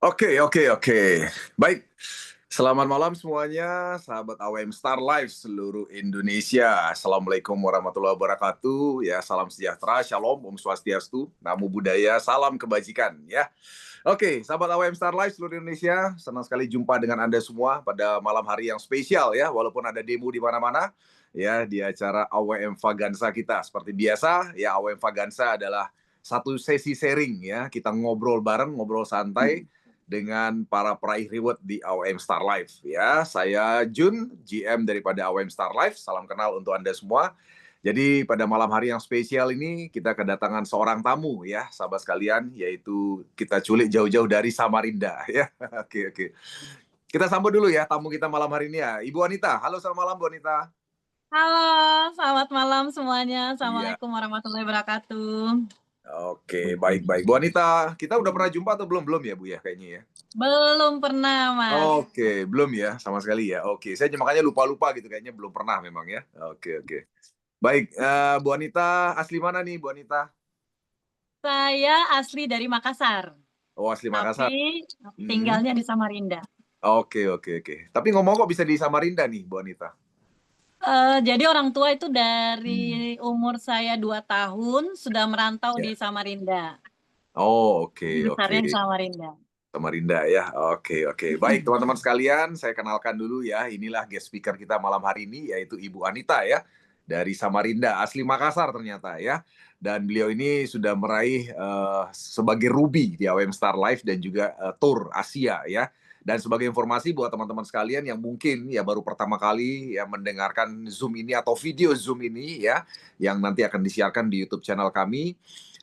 Oke, oke, oke. Baik. Selamat malam semuanya, sahabat AWM Star Life seluruh Indonesia. Assalamualaikum warahmatullahi wabarakatuh. Ya, salam sejahtera, shalom, Om Swastiastu, Namo Buddhaya, salam kebajikan. Ya, oke, sahabat AWM Star Life seluruh Indonesia, senang sekali jumpa dengan Anda semua pada malam hari yang spesial ya, walaupun ada demo di mana-mana ya di acara AWM Vagansa kita. Seperti biasa, ya AWM Vagansa adalah satu sesi sharing ya, kita ngobrol bareng, ngobrol santai dengan para peraih reward di AWM Star Life ya. Saya Jun, GM daripada AWM Star Life. Salam kenal untuk Anda semua. Jadi pada malam hari yang spesial ini kita kedatangan seorang tamu ya, sahabat sekalian, yaitu kita culik jauh-jauh dari Samarinda ya. Oke, oke. Kita sambut dulu ya tamu kita malam hari ini ya, Ibu Anita. Halo, selamat malam Bu Anita. Halo, selamat malam semuanya. Iya. Assalamualaikum warahmatullahi wabarakatuh. Oke, baik-baik. Bu Anita, kita udah pernah jumpa atau belum? Belum ya Bu ya kayaknya ya? Belum pernah, Mas. Oke, belum ya sama sekali ya. Oke, saya makanya lupa-lupa gitu kayaknya belum pernah memang ya. Oke, oke. Baik, Bu Anita asli mana nih Bu Anita? Saya asli dari Makassar, Oh, asli Makassar. tapi Mhm. tinggalnya di Samarinda. Oke, oke, oke. Tapi ngomong kok bisa di Samarinda nih Bu Anita? Jadi orang tua itu dari Hmm. umur saya 2 tahun sudah merantau di Ya. Samarinda. Oh, Jadi oke, oke. besarnya di Samarinda. Samarinda ya. Oke, oke. Baik, teman-teman sekalian, saya kenalkan dulu ya. Inilah guest speaker kita malam hari ini yaitu Ibu Anita ya dari Samarinda, asli Makassar ternyata ya. Dan beliau ini sudah meraih sebagai Ruby di AWM Star Life dan juga Tour Asia ya. Dan sebagai informasi buat teman-teman sekalian yang mungkin ya baru pertama kali ya mendengarkan Zoom ini atau video Zoom ini ya, yang nanti akan disiarkan di YouTube channel kami,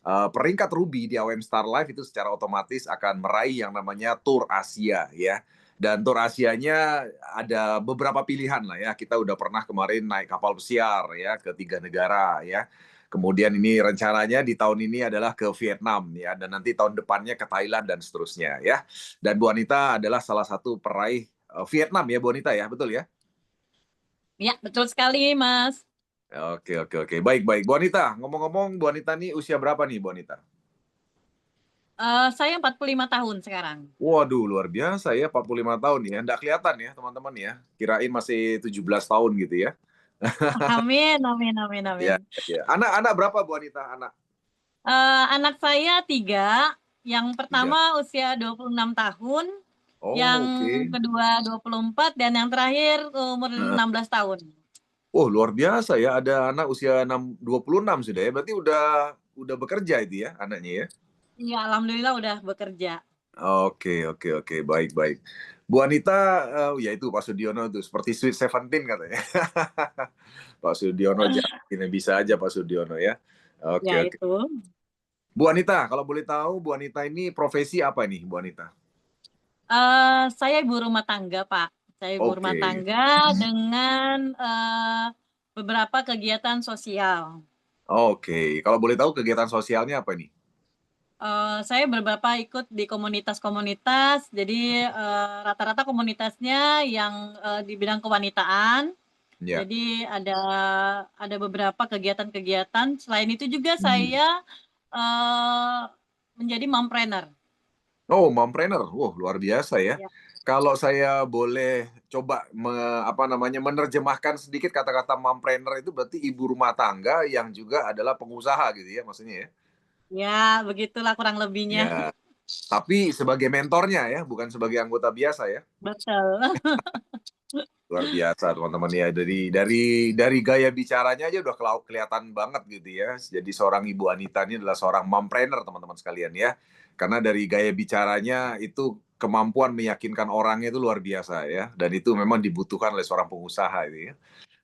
peringkat Ruby di AWM Star Life itu secara otomatis akan meraih yang namanya Tour Asia ya. Dan Tour Asianya ada beberapa pilihan lah ya. Kita udah pernah kemarin naik kapal pesiar ya ke 3 negara ya. Kemudian ini rencananya di tahun ini adalah ke Vietnam ya, dan nanti tahun depannya ke Thailand dan seterusnya ya. Dan Bu Anita adalah salah satu peraih Vietnam ya Bu Anita ya, betul ya? Ya, betul sekali, Mas. Oke, oke, oke. Baik, baik. Bu Anita, ngomong-ngomong Bu Anita nih usia berapa nih Bu Anita? Saya 45 tahun sekarang. Waduh, luar biasa ya, 45 tahun ya. Nggak kelihatan ya, teman-teman ya. Kirain masih 17 tahun gitu ya. Amin, amin, amin, amin. Ya, ya. Anak-anak berapa Bu Anita? Anak Anak saya 3, yang tiga. pertama usia 26 tahun, yang Oh, oke. kedua 24, dan yang terakhir umur Heeh. 16 tahun. Oh, luar biasa ya. Ada anak usia 26 sudah ya. Berarti udah bekerja itu ya anaknya ya. Iya, alhamdulillah udah bekerja. Oke, oke, oke. Baik, baik. Bu Anita, ya itu Pak Sudiono tuh seperti Sweet Seventeen katanya. Pak Sudiono ini bisa aja Pak Sudiono ya. Oke, Ya oke. itu. Bu Anita, kalau boleh tahu Bu Anita ini profesi apa nih Bu Anita? Saya ibu rumah tangga, Pak. Saya ibu rumah Oke. tangga dengan, beberapa kegiatan sosial. Oke. Kalau boleh tahu kegiatan sosialnya apa nih? Saya beberapa ikut di komunitas-komunitas, jadi, rata-rata komunitasnya yang, di bidang kewanitaan. Ya. Jadi ada beberapa kegiatan-kegiatan, selain itu juga Hmm. saya, eee, menjadi mompreneur. Oh, mompreneur. Wah, luar biasa ya. Ya. Kalau saya boleh coba apa namanya menerjemahkan sedikit kata-kata mompreneur itu berarti ibu rumah tangga yang juga adalah pengusaha gitu ya maksudnya ya. Ya, begitulah kurang lebihnya. Ya, tapi sebagai mentornya ya, bukan sebagai anggota biasa ya. Betul. Luar biasa teman-teman ya, dari gaya bicaranya aja udah kelihatan banget gitu ya. Jadi seorang Ibu Anita ini adalah seorang mompreneur teman-teman sekalian ya. Karena dari gaya bicaranya itu kemampuan meyakinkan orang itu luar biasa ya. Dan itu memang dibutuhkan oleh seorang pengusaha itu ya.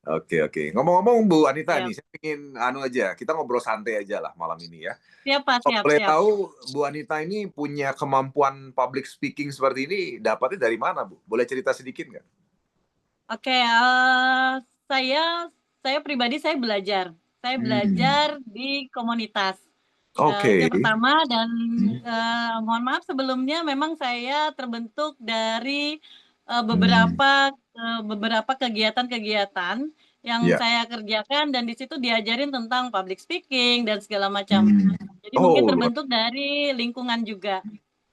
Oke, oke. Ngomong-ngomong Bu Anita Siap. nih, saya ingin aja, kita ngobrol santai aja lah malam ini ya. Siap, Pak, Kalau siap, boleh siap. tahu Bu Anita ini punya kemampuan public speaking seperti ini dapatnya dari mana Bu? Boleh cerita sedikit nggak? Oke, saya saya pribadi saya belajar. Saya Hmm. belajar di komunitas. Itu Oke. yang pertama, dan, mohon maaf sebelumnya memang saya terbentuk dari, Hmm. beberapa kegiatan-kegiatan yang Ya. saya kerjakan, dan di situ diajarin tentang public speaking dan segala macam. Hmm. Jadi mungkin Oh, luar. terbentuk dari lingkungan juga.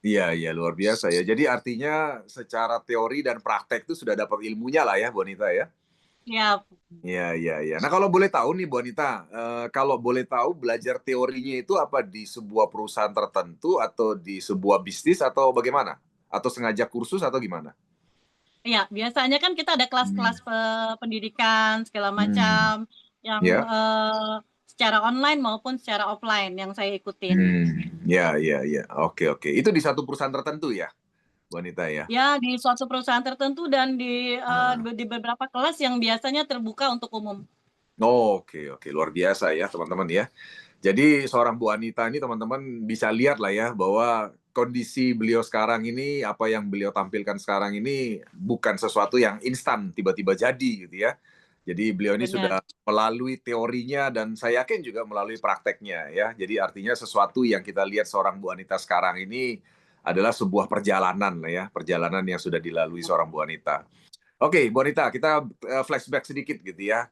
Iya, iya, luar biasa ya. Jadi artinya secara teori dan praktek itu sudah dapat ilmunya lah ya, Bu Anita ya? Ya, Iya, iya, iya. Nah, kalau boleh tahu nih, Bu Anita, kalau boleh tahu belajar teorinya itu apa di sebuah perusahaan tertentu atau di sebuah bisnis atau bagaimana? Atau sengaja kursus atau gimana? ya, biasanya kan kita ada Hmm. kelas-kelas pendidikan segala Hmm. macam yang Ya. secara online maupun secara offline yang saya ikutin. Ya, ya, ya. Oke, oke. Itu di satu perusahaan tertentu ya, Bu Anita ya? Ya, di suatu perusahaan tertentu dan Ah. di beberapa kelas yang biasanya terbuka untuk umum. Oke, oke. Luar biasa ya, teman-teman ya. Jadi seorang Bu Anita ini teman-teman bisa lihat lah ya bahwa kondisi beliau sekarang ini, apa yang beliau tampilkan sekarang ini bukan sesuatu yang instan tiba-tiba jadi gitu ya. Jadi beliau ini Benar. sudah melalui teorinya dan saya yakin juga melalui prakteknya ya. Jadi artinya sesuatu yang kita lihat seorang Bu Anita sekarang ini adalah sebuah perjalanan lah ya, perjalanan yang sudah dilalui seorang Bu Anita. Oke, Bu Anita, kita flashback sedikit gitu ya.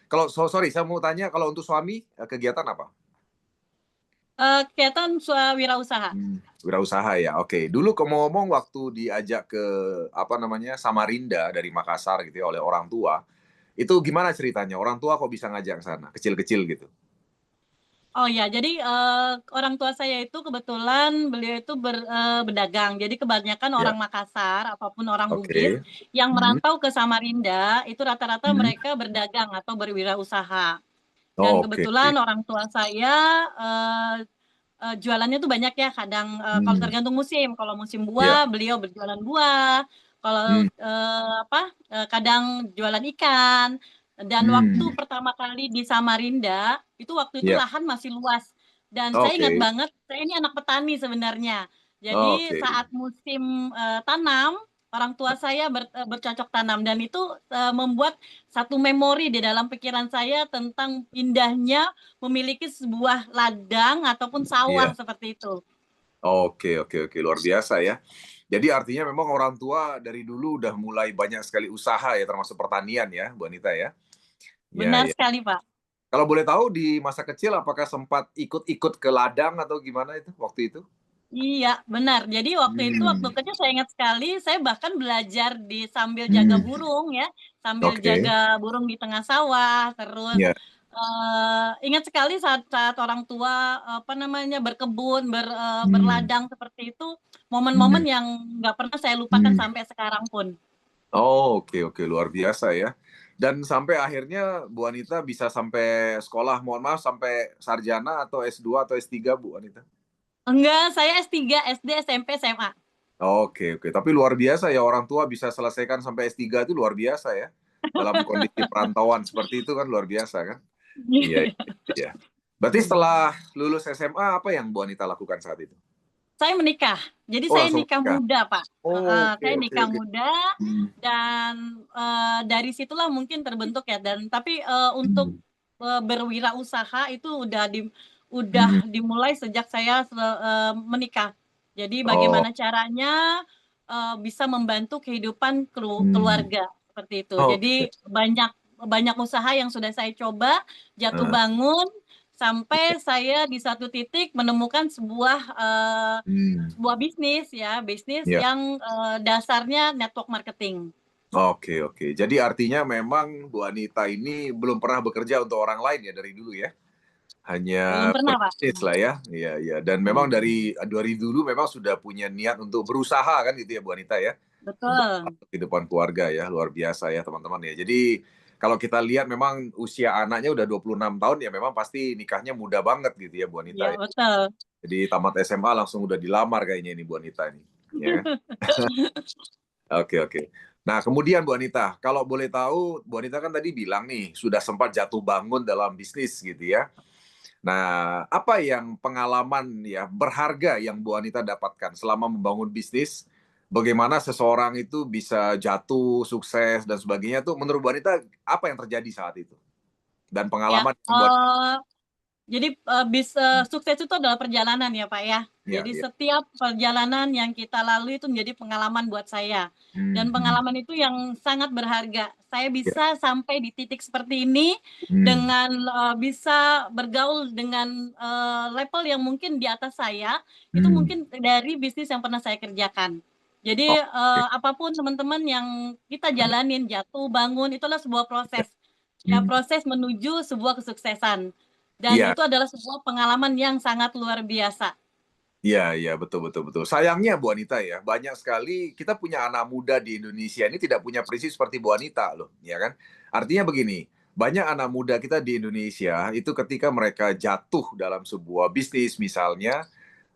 Kalau sorry, saya mau tanya kalau untuk suami kegiatan apa? Kegiatan wirausaha. Wirausaha ya. Oke. Dulu ngomong-ngomong waktu diajak ke apa namanya Samarinda dari Makassar gitu ya oleh orang tua, itu gimana ceritanya? Orang tua kok bisa ngajak ke sana? Kecil-kecil gitu. Oh ya, jadi orang tua saya itu kebetulan beliau itu berdagang. Jadi kebanyakan orang Ya. Makassar ataupun orang Bugis Oke. yang Hmm. merantau ke Samarinda itu rata-rata Hmm. mereka berdagang atau berwirausaha. Dan Oke. kebetulan orang tua saya eh, jualannya tuh banyak ya. Kadang kalau Hmm. tergantung musim. Kalau musim Ya. buah, beliau berjualan buah. Kalau Hmm. kadang jualan ikan. Dan waktu Hmm. pertama kali di Samarinda, itu waktu itu Ya. lahan masih luas. Dan saya ingat Oke. banget, saya ini anak petani sebenarnya. Jadi Oke. saat musim tanam, orang tua saya bercocok tanam dan itu membuat satu memori di dalam pikiran saya tentang indahnya memiliki sebuah ladang ataupun sawah Iya. seperti itu. Oke, oke, oke, luar biasa ya. Jadi artinya memang orang tua dari dulu udah mulai banyak sekali usaha ya, termasuk pertanian ya, Bu Anita ya. Ya, Benar ya. sekali, Pak. Kalau boleh tahu di masa kecil apakah sempat ikut-ikut ke ladang atau gimana itu waktu itu? Iya, benar. Jadi waktu itu, waktu Hmm. kecil saya ingat sekali, saya bahkan belajar sambil jaga Hmm. burung ya, sambil Oke. jaga burung di tengah sawah. Terus Ya. ingat sekali saat saat orang tua apa namanya berkebun, Hmm. berladang seperti itu, momen-momen Hmm. yang nggak pernah saya lupakan Hmm. sampai sekarang pun. Oh, oke, oke, luar biasa ya. Dan sampai akhirnya Bu Anita bisa sampai sekolah, mohon maaf, sampai sarjana atau S2 atau S3, Bu Anita? Enggak, saya S3, SD, SMP, SMA. Oke, oke. Tapi luar biasa ya orang tua bisa selesaikan sampai S3 itu luar biasa ya. Dalam kondisi perantauan seperti itu kan luar biasa kan? Iya, iya, iya. Berarti setelah lulus SMA apa yang Bu Anita lakukan saat itu? Saya menikah. Jadi Oh, saya langsung nikah menikah. muda, Pak. Oke, Saya oke, nikah oke. muda Hmm. dan dari situlah mungkin terbentuk ya. Dan tapi untuk Hmm. berwirausaha itu Hmm. udah dimulai sejak saya menikah. Jadi Oh. bagaimana caranya bisa membantu kehidupan Hmm. keluarga seperti itu. Jadi Oke. banyak banyak usaha yang sudah saya coba, jatuh Ah, bangun sampai iya. saya di satu titik menemukan Hmm. sebuah bisnis ya, bisnis Ya. yang dasarnya network marketing. Oke, oke. Jadi artinya memang Bu Anita ini belum pernah bekerja untuk orang lain ya dari dulu ya? Belum Hanya pernah, Pak. berbisnis lah ya. Iya, iya. Dan memang dari dulu memang sudah punya niat untuk berusaha kan gitu ya Bu Anita ya? Untuk Betul. kehidupan keluarga ya, luar biasa ya teman-teman ya. Jadi kalau kita lihat memang usia anaknya udah 26 tahun ya memang pasti nikahnya muda banget gitu ya Bu Iya, Anita ya. betul. Jadi tamat SMA langsung udah dilamar kayaknya ini Bu Anita ini. Ya. Oke, oke. Nah, kemudian Bu Anita, kalau boleh tahu, Bu Anita kan tadi bilang nih, sudah sempat jatuh bangun dalam bisnis gitu ya. Nah, apa yang pengalaman ya berharga yang Bu Anita dapatkan selama membangun bisnis? Bagaimana seseorang itu bisa jatuh, sukses, dan sebagainya tuh menurut Bu Anita apa yang terjadi saat itu? Dan Ya, pengalaman yang Bu Anita. Jadi sukses itu adalah perjalanan ya Pak ya. Ya, Jadi ya. setiap perjalanan yang kita lalui itu menjadi pengalaman buat saya. Dan Hmm, pengalaman itu yang sangat berharga. Saya ya. bisa sampai di titik seperti ini Hmm, dengan bisa bergaul dengan level yang mungkin di atas saya, itu hmm. mungkin dari bisnis yang pernah saya kerjakan. Jadi Oke. apapun teman-teman yang kita jalanin, jatuh, bangun, itulah sebuah Ya. proses. Ya, Hmm. proses menuju sebuah kesuksesan. Dan Iya, itu adalah sebuah pengalaman yang sangat luar biasa. iya, iya, betul, betul, betul. Sayangnya Bu Anita ya, banyak sekali kita punya anak muda di Indonesia ini tidak punya prinsip seperti Bu Anita loh, ya kan? Artinya begini, banyak anak muda kita di Indonesia itu ketika mereka jatuh dalam sebuah bisnis misalnya,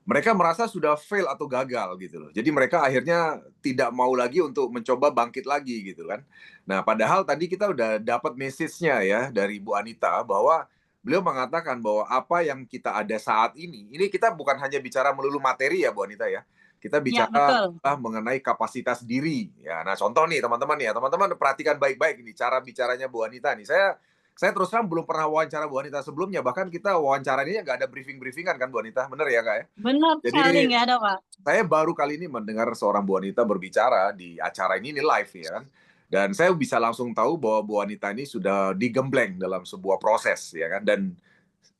mereka merasa sudah fail atau gagal gitu loh. Jadi mereka akhirnya tidak mau lagi untuk mencoba bangkit lagi gitu kan. Nah, padahal tadi kita udah dapat message-nya ya dari Bu Anita bahwa beliau mengatakan bahwa apa yang kita ada saat ini kita bukan hanya bicara melulu materi ya Bu Anita ya. Kita Ya, bicara betul. mengenai kapasitas diri. Ya, nah contoh nih teman-teman ya, teman-teman perhatikan baik-baik ini cara bicaranya Bu Anita nih. Saya terus terang belum pernah wawancara Bu Anita sebelumnya, bahkan kita wawancara ini nggak ada briefing-briefingan kan Bu Anita, bener ya Kak ya? Benar sekali, Jadi nggak ada, Pak. saya baru kali ini mendengar seorang Bu Anita berbicara di acara ini live ya kan. Dan saya bisa langsung tahu bahwa Bu Anita ini sudah digembleng dalam sebuah proses ya kan. Dan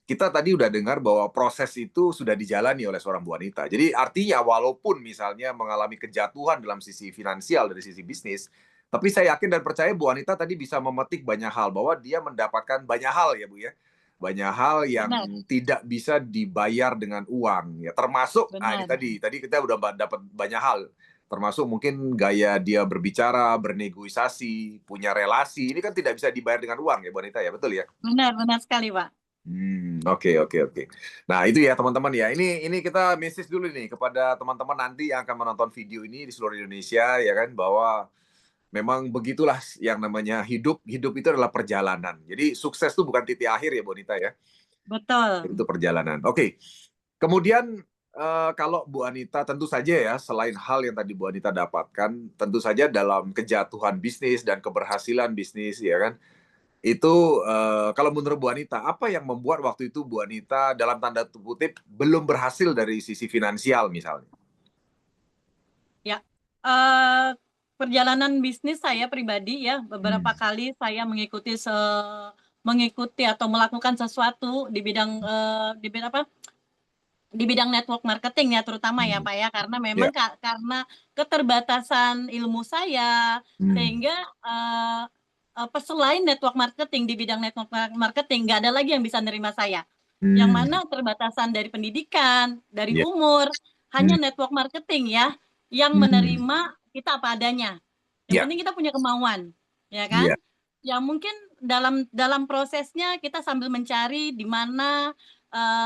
kita tadi udah dengar bahwa proses itu sudah dijalani oleh seorang Bu Anita. Jadi artinya walaupun misalnya mengalami kejatuhan dalam sisi finansial dari sisi bisnis, tapi saya yakin dan percaya Bu Anita tadi bisa memetik banyak hal bahwa dia mendapatkan banyak hal ya Bu ya. Banyak hal yang Benar, tidak bisa dibayar dengan uang ya. Termasuk ini benar. tadi kita udah dapat banyak hal. Termasuk mungkin gaya dia berbicara, bernegosiasi, punya relasi. Ini kan tidak bisa dibayar dengan uang ya Bu Anita ya, betul ya? Benar, benar sekali, Pak. Oke, oke, oke. Nah, itu ya teman-teman ya. Ini kita message dulu nih kepada teman-teman nanti yang akan menonton video ini di seluruh Indonesia ya kan bahwa memang begitulah yang namanya hidup. Hidup itu adalah perjalanan. Jadi sukses itu bukan titik akhir ya, Bonita ya. Betul. Itu perjalanan. Oke. Kemudian kalau Bu Anita tentu saja ya selain hal yang tadi Bu Anita dapatkan, tentu saja dalam kejatuhan bisnis dan keberhasilan bisnis ya kan itu kalau menurut Bu Anita, apa yang membuat waktu itu Bu Anita dalam tanda kutip belum berhasil dari sisi finansial misalnya? Ya, eee, perjalanan bisnis saya pribadi ya, beberapa Hmm. kali saya mengikuti atau melakukan sesuatu di bidang, di bidang apa, di bidang network marketing ya terutama ya, Hmm. Pak, ya, karena Ya. memang karena keterbatasan ilmu saya, Hmm. sehingga, eee, selain network marketing, di bidang network marketing nggak ada lagi yang bisa nerima saya. Yang Hmm. mana keterbatasan dari pendidikan, dari Ya. umur, hanya Hmm. network marketing ya, yang Hmm. menerima kita apa adanya. Yang Ya. penting kita punya kemauan, ya kan? Ya. Ya mungkin dalam dalam prosesnya kita sambil mencari di mana,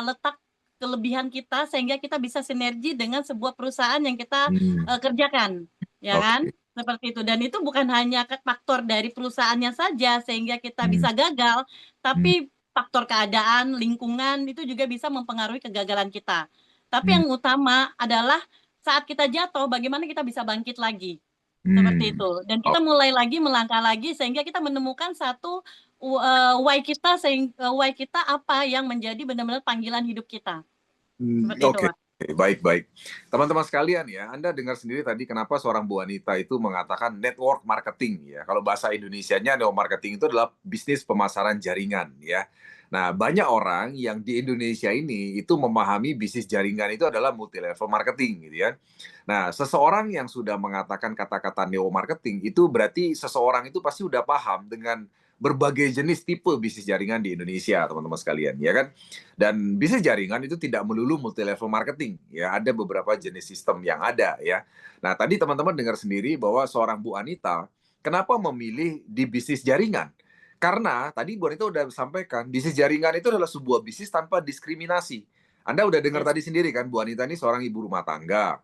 letak kelebihan kita sehingga kita bisa sinergi dengan sebuah perusahaan yang kita, Hmm. kerjakan, ya kan? Oke. Seperti itu, dan itu bukan hanya faktor dari perusahaannya saja sehingga kita Hmm. bisa gagal, Hmm. tapi faktor keadaan, lingkungan itu juga bisa mempengaruhi kegagalan kita. Tapi Hmm. yang utama adalah saat kita jatuh bagaimana kita bisa bangkit lagi, seperti Hmm. itu. Dan kita Oh. mulai lagi melangkah lagi sehingga kita menemukan satu why kita apa yang menjadi benar-benar panggilan hidup kita. Seperti itu, Oke. Pak. Baik, baik. Teman-teman sekalian ya, Anda dengar sendiri tadi kenapa seorang Bu Anita itu mengatakan network marketing ya. Kalau bahasa Indonesianya network marketing itu adalah bisnis pemasaran jaringan ya. Nah, banyak orang yang di Indonesia ini itu memahami bisnis jaringan itu adalah multi level marketing gitu ya. Nah, seseorang yang sudah mengatakan kata-kata neo marketing itu berarti seseorang itu pasti udah paham dengan berbagai jenis tipe bisnis jaringan di Indonesia, teman-teman sekalian, ya kan? Dan bisnis jaringan itu tidak melulu multi level marketing, ya ada beberapa jenis sistem yang ada ya. Nah, tadi teman-teman dengar sendiri bahwa seorang Bu Anita kenapa memilih di bisnis jaringan? Karena tadi Bu Anita udah sampaikan, bisnis jaringan itu adalah sebuah bisnis tanpa diskriminasi. Anda udah dengar Yes, tadi sendiri kan, Bu Anita ini seorang ibu rumah tangga.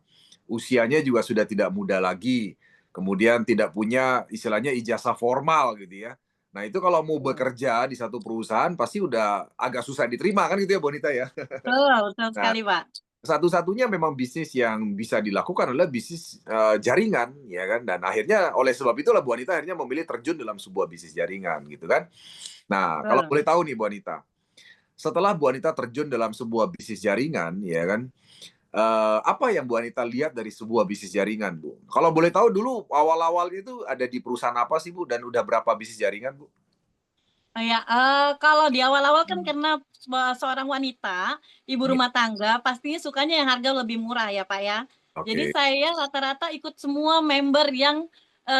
Usianya juga sudah tidak muda lagi. Kemudian tidak punya istilahnya ijazah formal gitu ya. Nah, itu kalau mau betul. bekerja di satu perusahaan pasti udah agak susah diterima kan gitu ya Bonita ya. Betul, betul Nah, sekali, Pak. satu-satunya memang bisnis yang bisa dilakukan adalah bisnis jaringan ya kan, dan akhirnya oleh sebab itulah Bu Anita akhirnya memilih terjun dalam sebuah bisnis jaringan gitu kan. Nah, kalau Betul. boleh tahu nih Bu Anita, setelah Bu Anita terjun dalam sebuah bisnis jaringan, ya kan, apa yang Bu Anita lihat dari sebuah bisnis jaringan, Bu? Kalau boleh tahu dulu awal-awalnya itu ada di perusahaan apa sih, Bu? Dan udah berapa bisnis jaringan, Bu? Ya, kalau di awal-awal kan karena seorang wanita, ibu Iya, rumah tangga, pastinya sukanya yang harga lebih murah ya, Pak, ya. Jadi oke. saya rata-rata ikut semua member yang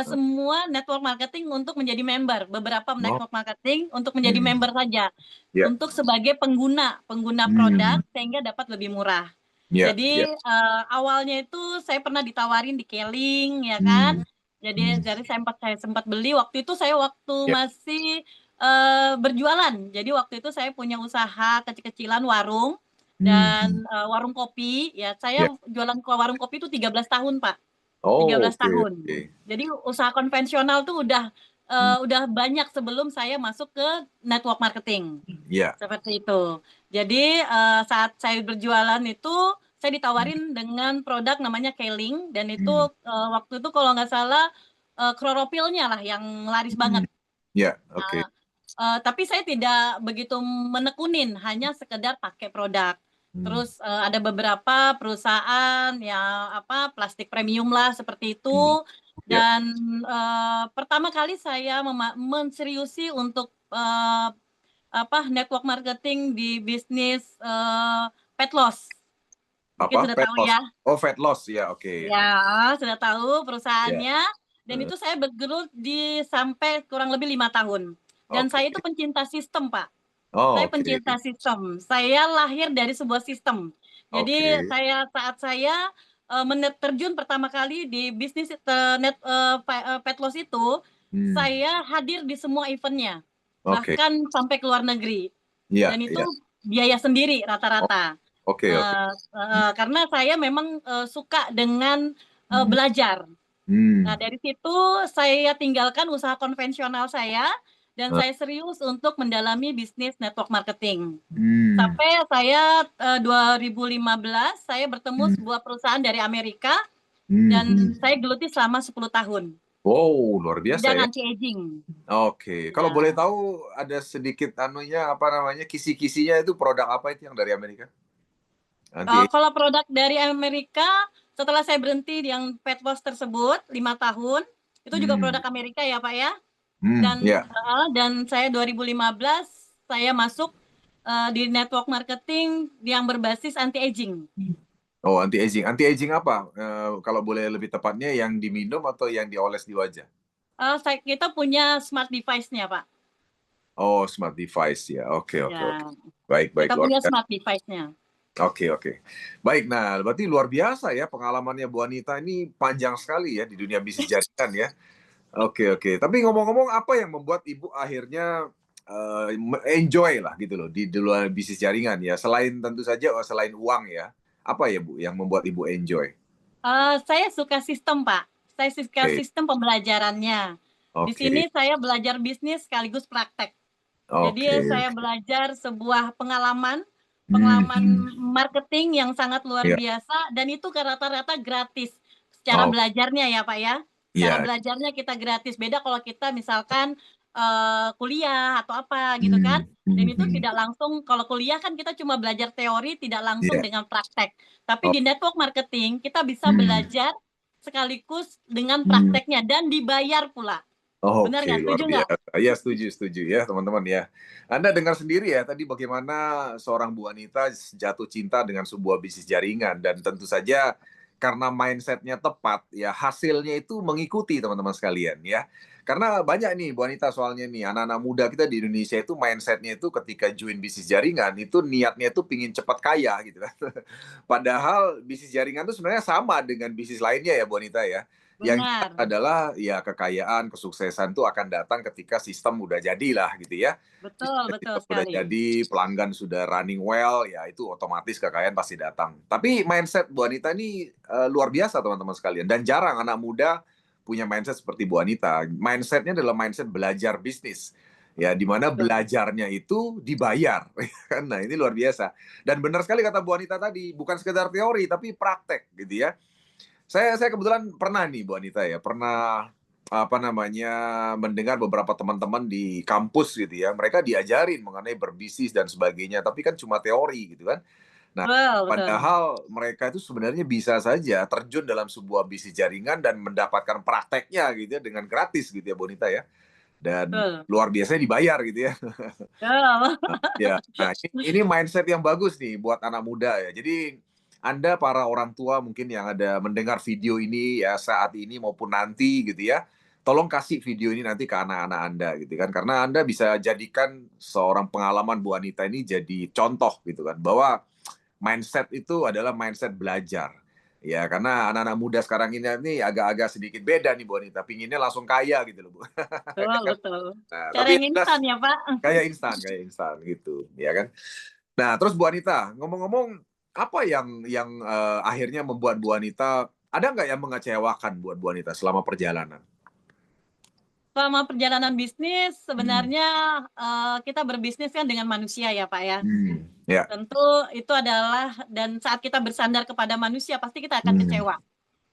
semua network marketing untuk menjadi member, beberapa Oh, network marketing untuk menjadi hmm, member saja, ya, untuk sebagai pengguna produk hmm, sehingga dapat lebih murah. ya, Jadi ya, awalnya itu saya pernah ditawarin di Keling ya kan. hmm, Jadi hmm, saya sempat beli waktu itu saya waktu ya, masih berjualan. Jadi waktu itu saya punya usaha kecil-kecilan warung dan hmm, warung kopi ya. Saya ya. jualan ke warung kopi itu 13 tahun, Pak. tiga Oh, belas oke, tahun. oke. Jadi usaha konvensional tuh Hmm, udah banyak sebelum saya masuk ke network marketing. ya, Seperti itu. Jadi saat saya berjualan itu saya hmm, ditawarin dengan produk namanya Keling dan itu hmm, waktu itu kalau nggak salah kloropilnya lah yang laris hmm, banget. ya, oke. Nah, tapi saya tidak begitu menekunin, hanya sekedar pakai produk. Hmm, Terus ada beberapa perusahaan ya apa plastik premium lah seperti hmm, itu. ya. Dan pertama kali saya menseriusi untuk apa network marketing di bisnis pet loss. Mungkin Apa? sudah Fat tahu loss. ya. Oh, fat loss, ya, oke. Ya, sudah tahu Ya. perusahaannya. Dan Eh, itu saya bergelut di sampai kurang lebih 5 tahun. Dan oke. saya itu pencinta sistem, Pak. Oh, Saya oke. pencinta sistem. Saya lahir dari sebuah sistem. Jadi Oke. saat saya terjun pertama kali di bisnis pet loss itu, Hmm, saya hadir di semua eventnya, oke. bahkan sampai ke luar negeri. Iya, Dan itu iya. biaya sendiri Oh, rata-rata. oke, oke. Karena saya memang suka dengan Hmm, belajar. Nah, hmm, dari situ saya tinggalkan usaha konvensional saya dan eh, saya serius untuk mendalami bisnis network marketing. hmm, Sampai saya 2015 saya bertemu hmm, sebuah perusahaan dari Amerika hmm, dan hmm. saya geluti selama 10 tahun. Wow, luar biasa Bidang ya. anti aging. Oke, kalau boleh Ya. tahu ada sedikit anunya apa namanya kisi-kisinya itu produk apa itu yang dari Amerika? Anti Kalau produk dari Amerika setelah saya berhenti yang pet loss tersebut 5 tahun, itu juga hmm, produk Amerika ya Pak ya. hmm, ya. Dan saya 2015 saya masuk di network marketing yang berbasis anti aging. Oh, anti aging. Anti aging apa? Kalau boleh lebih tepatnya yang diminum atau yang dioles di wajah? Kita punya smart device-nya, Pak. Oh, smart device ya. Oke, oke, oke. Ya, Baik, baik, kita luar punya biasa. smart device-nya. Oke, oke. Baik, nah berarti luar biasa ya pengalamannya Bu Anita ini panjang sekali ya di dunia bisnis jaringan ya. Oke, oke. Tapi ngomong-ngomong apa yang membuat Ibu akhirnya enjoy lah gitu loh di luar bisnis jaringan ya. Selain tentu saja selain uang ya. Apa ya Bu yang membuat Ibu enjoy? Saya suka sistem, Pak. Saya suka Oke, sistem pembelajarannya. Di oke, sini saya belajar bisnis sekaligus praktek. Jadi oke. saya belajar sebuah pengalaman, Hmm, pengalaman hmm. marketing yang sangat luar Ya, biasa dan itu rata-rata gratis secara oh, belajarnya ya Pak ya. Cara ya. belajarnya kita gratis. Beda kalau kita misalkan kuliah atau apa gitu kan. Hmm, Dan hmm, itu hmm. tidak langsung kalau kuliah kan kita cuma belajar teori tidak langsung Iya. dengan praktek. Tapi Oh, di network marketing kita bisa hmm, belajar sekaligus dengan hmm. prakteknya dan dibayar pula. Benar Oke, nggak? luar Setuju nggak? biasa. Ya, setuju, setuju ya, teman-teman ya. Anda dengar sendiri ya tadi bagaimana seorang Bu Anita jatuh cinta dengan sebuah bisnis jaringan dan tentu saja karena mindsetnya tepat ya hasilnya itu mengikuti teman-teman sekalian ya. Karena banyak nih Bu Anita soalnya nih anak-anak muda kita di Indonesia itu mindsetnya itu ketika join bisnis jaringan itu niatnya itu pingin cepat kaya gitu kan. Padahal bisnis jaringan itu sebenarnya sama dengan bisnis lainnya ya Bu Anita ya. Yang jelas Benar. adalah ya kekayaan, kesuksesan itu akan datang ketika sistem udah jadilah gitu ya. Betul, betul Sistem udah sekali. jadi, pelanggan sudah running well, ya itu otomatis kekayaan pasti datang. Tapi mindset Bu Anita ini luar biasa teman-teman sekalian dan jarang anak muda punya mindset seperti Bu Anita. Mindsetnya adalah mindset belajar bisnis. Ya, di mana Betul. belajarnya itu dibayar. Kan? Nah, ini luar biasa. Dan benar sekali kata Bu Anita tadi, bukan sekedar teori tapi praktek gitu ya. Saya kebetulan pernah nih Bu Anita ya, pernah apa namanya, mendengar beberapa teman-teman di kampus gitu ya, mereka diajarin mengenai berbisnis dan sebagainya, tapi kan cuma teori gitu kan. Nah, Betul betul. padahal mereka itu sebenarnya bisa saja terjun dalam sebuah bisnis jaringan dan mendapatkan prakteknya gitu ya dengan gratis gitu ya, Bonita ya. Dan Betul. luar biasanya dibayar gitu ya. Betul. Ya, nah ini mindset yang bagus nih buat anak muda ya. Jadi Anda para orang tua mungkin yang ada mendengar video ini ya saat ini maupun nanti gitu ya, tolong kasih video ini nanti ke anak-anak Anda gitu kan. Karena Anda bisa jadikan seorang pengalaman Bu Anita ini jadi contoh gitu kan bahwa mindset itu adalah mindset belajar. Ya, karena anak-anak muda sekarang ini agak-agak sedikit beda nih Bu Anita, pinginnya langsung kaya gitu loh Bu. Betul betul. Nah, Cara tapi yang jelas instan ya, Pak. kayak instan gitu, ya kan. Nah, terus Bu Anita, ngomong-ngomong, apa yang akhirnya membuat Bu Anita ada nggak yang mengecewakan buat Bu Anita selama perjalanan? Selama perjalanan bisnis Hmm, sebenarnya, kita berbisnis kan dengan manusia ya, Pak, ya. ya, Tentu itu adalah dan saat kita bersandar kepada manusia pasti kita akan hmm, kecewa.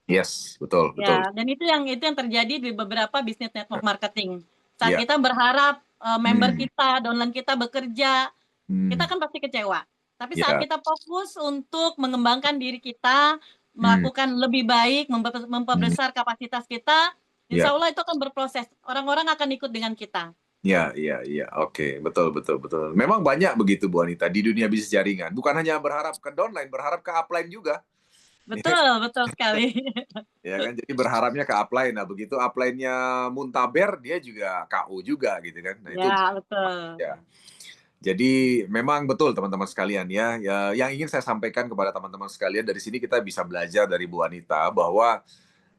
yes, betul betul. Ya, dan itu yang terjadi di beberapa bisnis network marketing. Saat Ya, kita berharap, member hmm, kita, downline kita bekerja, kita hmm, kan pasti kecewa. Tapi saat ya, kita fokus untuk mengembangkan diri kita, hmm, melakukan lebih baik, hmm, memperbesar kapasitas kita, ya. insya Allah itu akan berproses. Orang-orang akan ikut dengan kita. Ya, iya, iya, oke, betul, betul, betul. Memang banyak begitu Bu Anita di dunia bisnis jaringan. Bukan hanya berharap ke downline, berharap ke upline juga. Betul, betul sekali. Ya kan, jadi berharapnya ke upline. Nah, begitu upline-nya muntaber, dia juga KO juga gitu kan. Nah, itu Ya, betul. ya. Jadi memang betul teman-teman sekalian ya, ya yang ingin saya sampaikan kepada teman-teman sekalian dari sini kita bisa belajar dari Bu Anita bahwa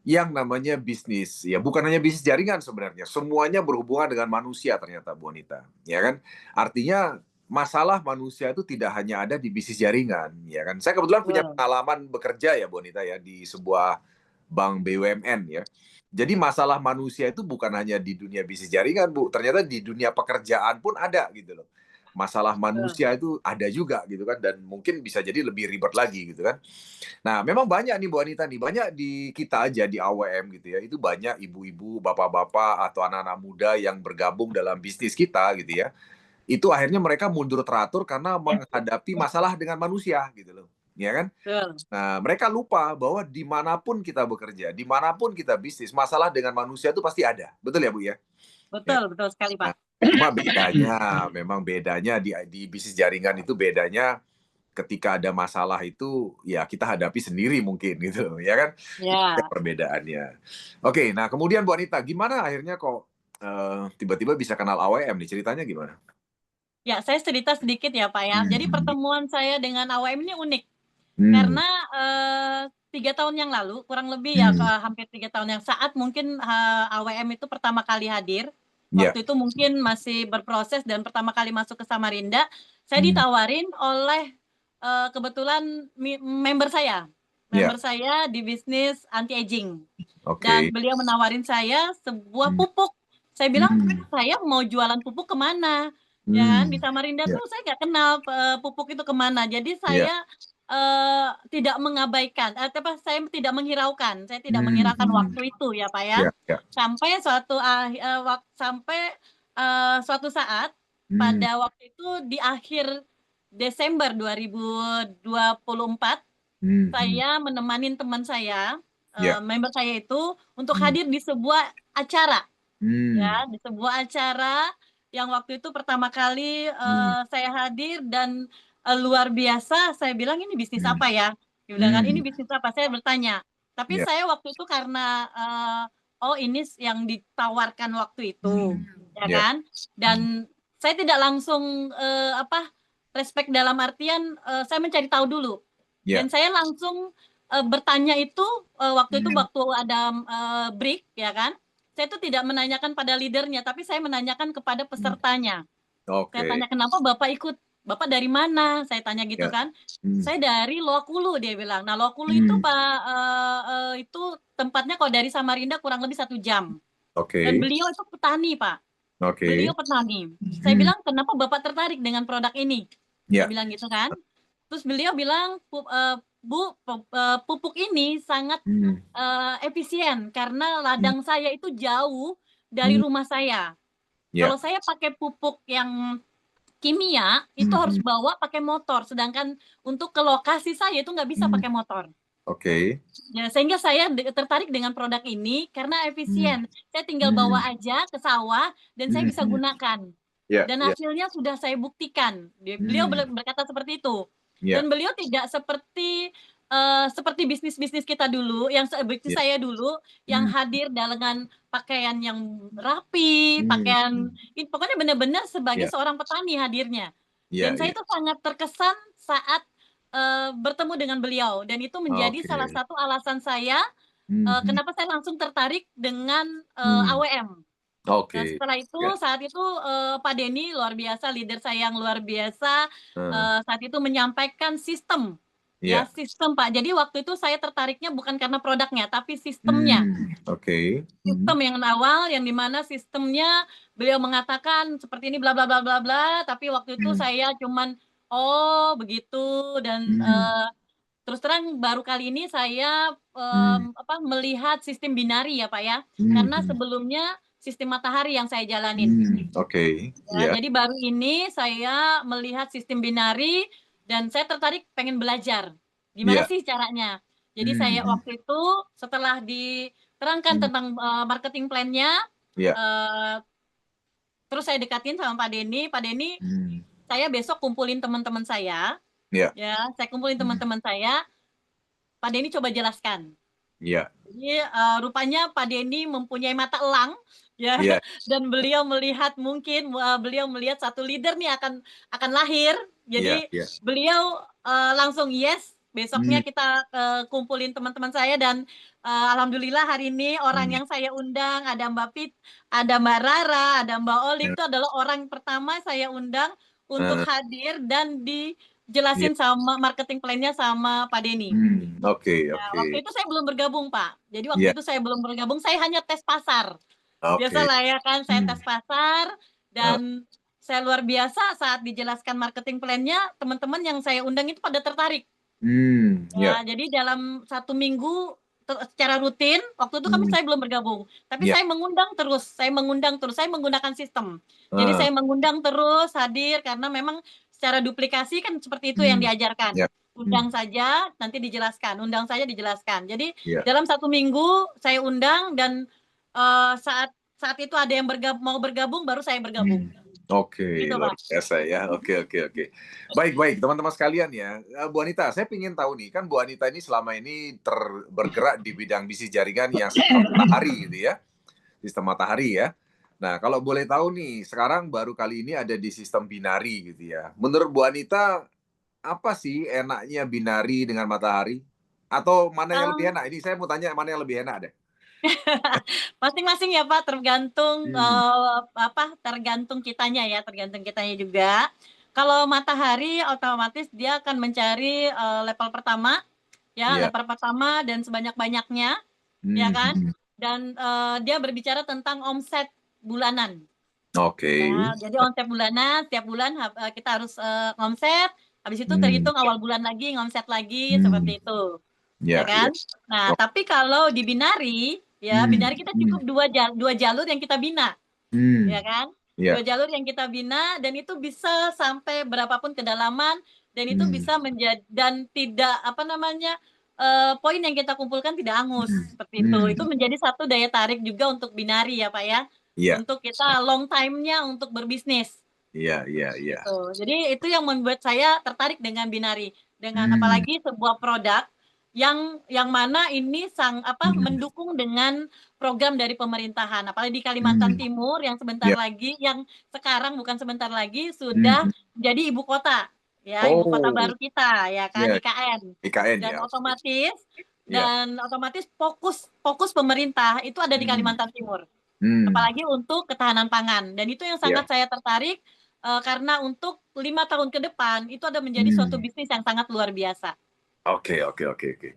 yang namanya bisnis ya bukan hanya bisnis jaringan sebenarnya, semuanya berhubungan dengan manusia ternyata Bu Anita, ya kan? Artinya masalah manusia itu tidak hanya ada di bisnis jaringan, ya kan? Saya kebetulan punya Betul. pengalaman bekerja ya Bu Anita ya di sebuah bank BUMN ya. Jadi masalah manusia itu bukan hanya di dunia bisnis jaringan, Bu. Ternyata di dunia pekerjaan pun ada gitu loh. Masalah Betul. manusia itu ada juga gitu kan dan mungkin bisa jadi lebih ribet lagi gitu kan. Nah, memang banyak nih Bu Anita nih, banyak di kita aja di AWM gitu ya. Itu banyak ibu-ibu, bapak-bapak atau anak-anak muda yang bergabung dalam bisnis kita gitu ya. Itu akhirnya mereka mundur teratur karena menghadapi masalah dengan manusia gitu loh. Ya kan? Betul. Nah, mereka lupa bahwa dimanapun kita bekerja, dimanapun kita bisnis, masalah dengan manusia itu pasti ada. Betul ya, Bu ya? Ya. Betul, betul sekali, Pak. Nah, cuma bedanya, memang bedanya di bisnis jaringan itu bedanya ketika ada masalah itu ya kita hadapi sendiri mungkin gitu, ya kan? Itu Ya. perbedaannya. Oke, nah kemudian Bu Anita, gimana akhirnya kok tiba-tiba bisa kenal AWM nih? Ceritanya gimana? Ya, saya cerita sedikit ya, Pak, ya. Jadi Hmm. pertemuan saya dengan AWM ini unik. Hmm. Karena, 3 tahun yang lalu, kurang lebih ya, Hmm. hampir 3 tahun yang saat mungkin, AWM itu pertama kali hadir, Ya. waktu itu mungkin masih berproses dan pertama kali masuk ke Samarinda, saya Hmm. ditawarin oleh, kebetulan member saya. Ya. Member saya di bisnis anti aging dan Oke. beliau menawarin saya sebuah Hmm. pupuk. Saya bilang, Hmm. "Saya mau jualan pupuk ke mana?" Ya kan, di Hmm. Samarinda Ya. tuh saya nggak kenal, pupuk itu ke mana. Jadi Ya. saya, tidak mengabaikan, apa, saya tidak Hmm. menghiraukan Hmm. waktu itu ya, Pak, ya. Ya. Ya. Sampai suatu saat, Hmm. pada waktu itu di akhir Desember 2024, Hmm. Hmm. saya menemani teman saya, Ya. member saya itu untuk Hmm. hadir di sebuah acara. Hmm. Ya, di sebuah acara yang waktu itu pertama kali, Hmm. saya hadir dan, luar biasa saya bilang, "Ini bisnis Hmm. apa ya?" Dia bilang kan, "Ini Hmm. bisnis apa?" Saya bertanya. Tapi Ya. saya waktu itu karena, oh ini yang ditawarkan waktu itu, Hmm. ya Ya. kan, Hmm. dan saya tidak langsung, apa, respect dalam artian, saya mencari tahu dulu Ya. dan saya langsung, bertanya itu, Hmm. waktu ada, break ya kan, saya itu tidak menanyakan pada leader-nya, tapi saya menanyakan kepada Hmm. pesertanya. Saya Oke. tanya, "Kenapa Bapak ikut? Bapak dari mana?" Saya tanya gitu Ya. kan. Hmm. "Saya dari Loakulu," dia bilang. Nah, Loakulu itu Hmm. Pak, itu tempatnya kalau dari Samarinda kurang lebih 1 jam. Dan Oke. beliau itu petani, Pak. Oke. Beliau petani. Saya Hmm. bilang, "Kenapa Bapak tertarik dengan produk ini?" Saya Ya. bilang gitu kan. Terus beliau bilang, Bu, pupuk ini sangat Hmm. efisien karena Hmm. ladang saya itu jauh dari Hmm. rumah saya. Ya. Kalau saya pakai pupuk yang kimia, itu Hmm. harus Hmm. bawa pakai motor, sedangkan untuk ke lokasi saya itu nggak bisa Hmm. pakai motor. Oke. Ya, sehingga saya tertarik dengan produk ini karena Hmm. efisien. Saya tinggal bawa Hmm. aja ke sawah dan saya Hmm. bisa Hmm. gunakan. Ya, Dan ya. hasilnya sudah saya buktikan. Beliau Hmm. berkata seperti itu. Ya, Dan beliau tidak seperti seperti bisnis-bisnis kita dulu, yang bisnis ya. saya dulu, yang Hmm. hadir dengan pakaian yang rapi, Hmm. pakaian, Hmm. pokoknya benar-benar sebagai Ya, seorang petani hadirnya. ya, Dan saya ya. itu sangat terkesan saat bertemu dengan beliau, dan itu menjadi salah Oke. satu alasan saya Hmm. Hmm. kenapa saya langsung tertarik dengan Hmm. AWM. Nah, Oke. setelah itu, Ya. saat itu, Pak Denny luar biasa, leader saya yang luar biasa, Eh, saat itu menyampaikan sistem, ya, ya. sistem, Pak. Jadi waktu itu saya tertariknya bukan karena produknya, tapi sistemnya. Hmm. Oke. Hmm. Sistem yang awal, yang di mana sistemnya beliau mengatakan seperti ini bla bla bla bla bla, tapi waktu itu Hmm. saya cuman, "Oh, begitu," dan, Hmm. terus terang baru kali ini saya, Hmm. melihat sistem binari ya, Pak, ya. Hmm. Karena Hmm. sebelumnya sistem matahari yang saya jalanin. Hmm. Oke. Ya, Ya. jadi baru ini saya melihat sistem binari dan saya tertarik pengen belajar, gimana Ya. sih caranya. Jadi Hmm. saya Hmm. waktu itu setelah diterangkan Hmm. tentang, marketing plan-nya, Ya. eee, terus saya dekatin sama Pak Denny, "Pak Denny, Hmm. saya besok kumpulin teman-teman saya," Ya. ya, saya kumpulin Hmm. teman-teman saya, "Pak Denny coba jelaskan." Ya. Jadi, rupanya Pak Denny mempunyai mata elang, ya, Ya. dan beliau melihat mungkin, beliau melihat satu leader nih akan lahir. Ya. Jadi Ya. beliau, langsung, "Yes, besoknya Hmm. kita, kumpulin teman-teman saya," dan, alhamdulillah hari ini orang Hmm. yang saya undang ada Mbak ada Mbak Rara, ada Mbak Oli, Ya. itu adalah orang pertama saya undang untuk Eh, hadir dan ya. dijelasin sama marketing plan-nya sama Pak Denny. Hmm. Oke. Ya, Oke. waktu itu saya belum bergabung, Pak. Jadi waktu Ya. itu saya belum bergabung, saya hanya tes pasar. Oke. Biasalah ya kan, saya Hmm. tes pasar Eh, dan saya luar biasa saat dijelaskan marketing plan-nya, teman-teman yang saya undang itu pada tertarik. hmm. Ya. Ya, jadi dalam 1 minggu secara rutin, waktu itu Hmm. saya belum bergabung, tapi Ya. saya mengundang terus, saya menggunakan sistem. Jadi Eh, saya mengundang terus hadir karena memang secara duplikasi kan seperti itu yang hmm. diajarkan. Ya. Hmm. Undang saja, nanti dijelaskan, undang saja dijelaskan. Jadi Ya. dalam 1 minggu saya undang dan, saat saat itu ada yang mau bergabung, baru saya bergabung, Hmm. Oke, gitu, luar Pak. biasa ya. Oke, oke, oke. Baik, baik, teman-teman sekalian ya. Bu Anita, saya ingin tahu nih, kan Bu Anita ini selama ini bergerak di bidang bisnis jaringan yang sistem matahari gitu ya. Sistem matahari ya. Nah, kalau boleh tahu nih, sekarang baru kali ini ada di sistem binari gitu ya. Menurut Bu Anita, apa sih enaknya binari dengan matahari? Atau mana yang lebih Mmm. enak? Ini saya mau tanya mana yang lebih enak deh. Masing-masing ya Pak, tergantung, Hmm. tergantung kitanya ya, tergantung kitanya juga. Kalau matahari otomatis dia akan mencari, level pertama, ya, Iya. level pertama dan sebanyak-banyaknya, ya Hmm. kan, Hmm. dan, dia berbicara tentang omset bulanan. Oke. Ya, jadi omset bulanan, setiap bulan kita harus, ngomset, habis itu Hmm. terhitung awal bulan lagi, ngomset lagi, Hmm. seperti itu. Ya Ya, ya. kan? Nah, Oh. tapi kalau di binari, ya Hmm. binari kita Hmm. cukup 2 jalur yang kita bina, Hmm. ya kan? 2 Ya. jalur yang kita bina dan itu bisa sampai berapapun kedalaman dan itu Hmm. bisa dan tidak, apa namanya, poin yang kita kumpulkan tidak Hmm. hangus, seperti itu. Hmm. Itu menjadi satu daya tarik juga untuk binari ya, Pak, ya, Iya. untuk kita long time-nya untuk berbisnis, Iya, iya, iya. gitu. Jadi itu yang membuat saya tertarik dengan binari, dengan Hmm. apalagi sebuah produk yang mana ini Hmm. mendukung dengan program dari pemerintahan, apalagi di Kalimantan Hmm. Timur yang sebentar Iya. lagi yang sekarang bukan sebentar lagi sudah Hmm. menjadi ibu kota, ya, ibu kota Oh, baru kita, ya kan, iya. IKN. IKN Dan ya. Oke. otomatis Iya. fokus fokus pemerintah itu ada di Hmm. Kalimantan Timur, Hmm. apalagi untuk ketahanan pangan dan itu yang Iya. sangat saya tertarik, karena untuk 5 tahun ke depan itu ada menjadi suatu Hmm. bisnis yang sangat luar biasa. Oke, oke, oke, oke.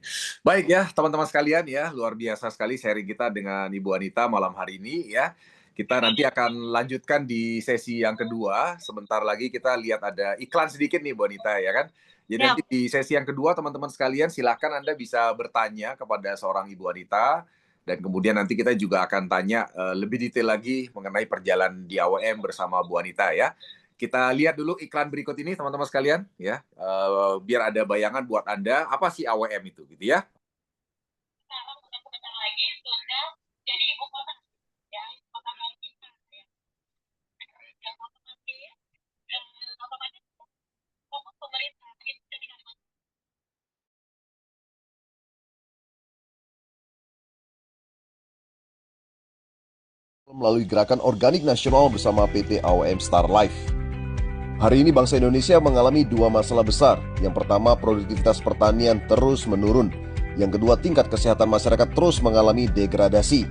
Baik ya, teman-teman sekalian ya, luar biasa sekali sharing kita dengan Ibu Anita malam hari ini ya. Kita nanti akan lanjutkan di sesi yang kedua. Sebentar lagi kita lihat ada iklan sedikit nih, Bu Anita, ya kan? Jadi nanti Siap. di sesi yang kedua, teman-teman sekalian, silakan Anda bisa bertanya kepada seorang Ibu Anita, dan kemudian nanti kita juga akan tanya lebih detail lagi mengenai perjalanan di AWM bersama Bu Anita, ya. Kita lihat dulu iklan berikut ini, teman-teman sekalian, ya, biar ada bayangan buat Anda apa sih AWM itu, gitu ya. Sekarang udah sebentar lagi sudah jadi ibu kota, ya, ibu kota baru kita, ya. Dan otomatis fokus pemerintah itu jadi melalui gerakan organik nasional bersama PT AOM Star Life. Hari ini bangsa Indonesia mengalami dua masalah besar. Yang pertama, produktivitas pertanian terus menurun. Yang kedua, tingkat kesehatan masyarakat terus mengalami degradasi.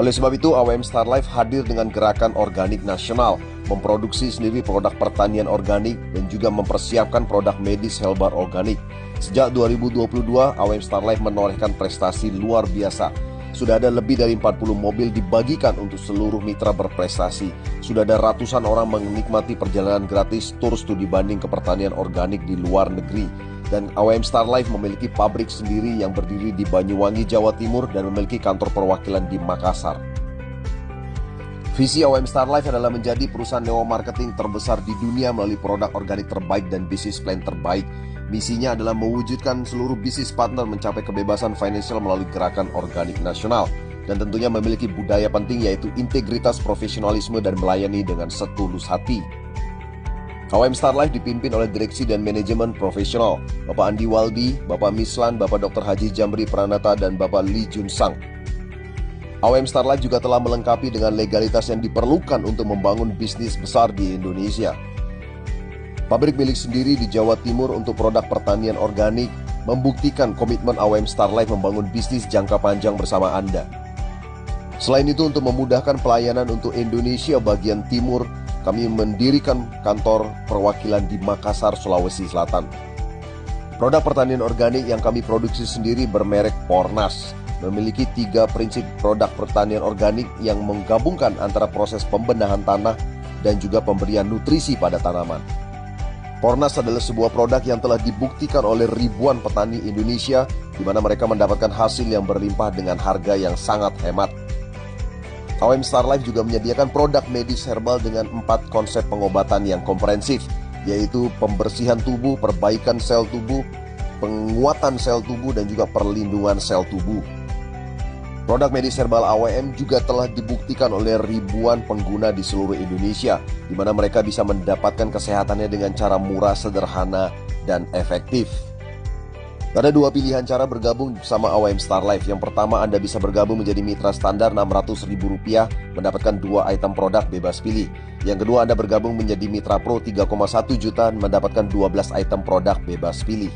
Oleh sebab itu, AOM Star Life hadir dengan gerakan organik nasional, memproduksi sendiri produk pertanian organik dan juga mempersiapkan produk medis herbal organik. Sejak 2022, AOM Star Life menorehkan prestasi luar biasa. Sudah ada lebih dari 40 mobil dibagikan untuk seluruh mitra berprestasi. Sudah ada ratusan orang menikmati perjalanan gratis tur studi banding ke pertanian organik di luar negeri. Dan AOM Star Life memiliki pabrik sendiri yang berdiri di Banyuwangi, Jawa Timur dan memiliki kantor perwakilan di Makassar. Visi AOM Star Life adalah menjadi perusahaan neo marketing terbesar di dunia melalui produk organik terbaik dan bisnis plan terbaik. Misinya adalah mewujudkan seluruh bisnis partner mencapai kebebasan finansial melalui gerakan organik nasional. Dan tentunya memiliki budaya penting yaitu integritas, profesionalisme, dan melayani dengan setulus hati. AOM Star Life dipimpin oleh direksi dan manajemen profesional, Bapak Andi Waldi, Bapak Mislan, Bapak Dr. Haji Jamri Pranata, dan Bapak Lee Jun Sang. AOM Star Life juga telah melengkapi dengan legalitas yang diperlukan untuk membangun bisnis besar di Indonesia. Pabrik milik sendiri di Jawa Timur untuk produk pertanian organik membuktikan komitmen AOM Star Life membangun bisnis jangka panjang bersama Anda. Selain itu, untuk memudahkan pelayanan untuk Indonesia bagian timur, kami mendirikan kantor perwakilan di Makassar, Sulawesi Selatan. Produk pertanian organik yang kami produksi sendiri bermerek Pornas, memiliki 3 prinsip produk pertanian organik yang menggabungkan antara proses pembenahan tanah dan juga pemberian nutrisi pada tanaman. Pornas adalah sebuah produk yang telah dibuktikan oleh ribuan petani Indonesia, di mana mereka mendapatkan hasil yang berlimpah dengan harga yang sangat hemat. AOM Star Life juga menyediakan produk medis herbal dengan 4 konsep pengobatan yang komprehensif, yaitu pembersihan tubuh, perbaikan sel tubuh, penguatan sel tubuh, dan juga perlindungan sel tubuh. Produk medis herbal AOM juga telah dibuktikan oleh ribuan pengguna di seluruh Indonesia, di mana mereka bisa mendapatkan kesehatannya dengan cara murah, sederhana, dan efektif. Ada 2 pilihan cara bergabung bersama AOM Star Life. Yang pertama, Anda bisa bergabung menjadi mitra standar Rp600.000, mendapatkan 2 item produk bebas pilih. Yang kedua, Anda bergabung menjadi mitra pro 3,1 juta, mendapatkan 12 item produk bebas pilih.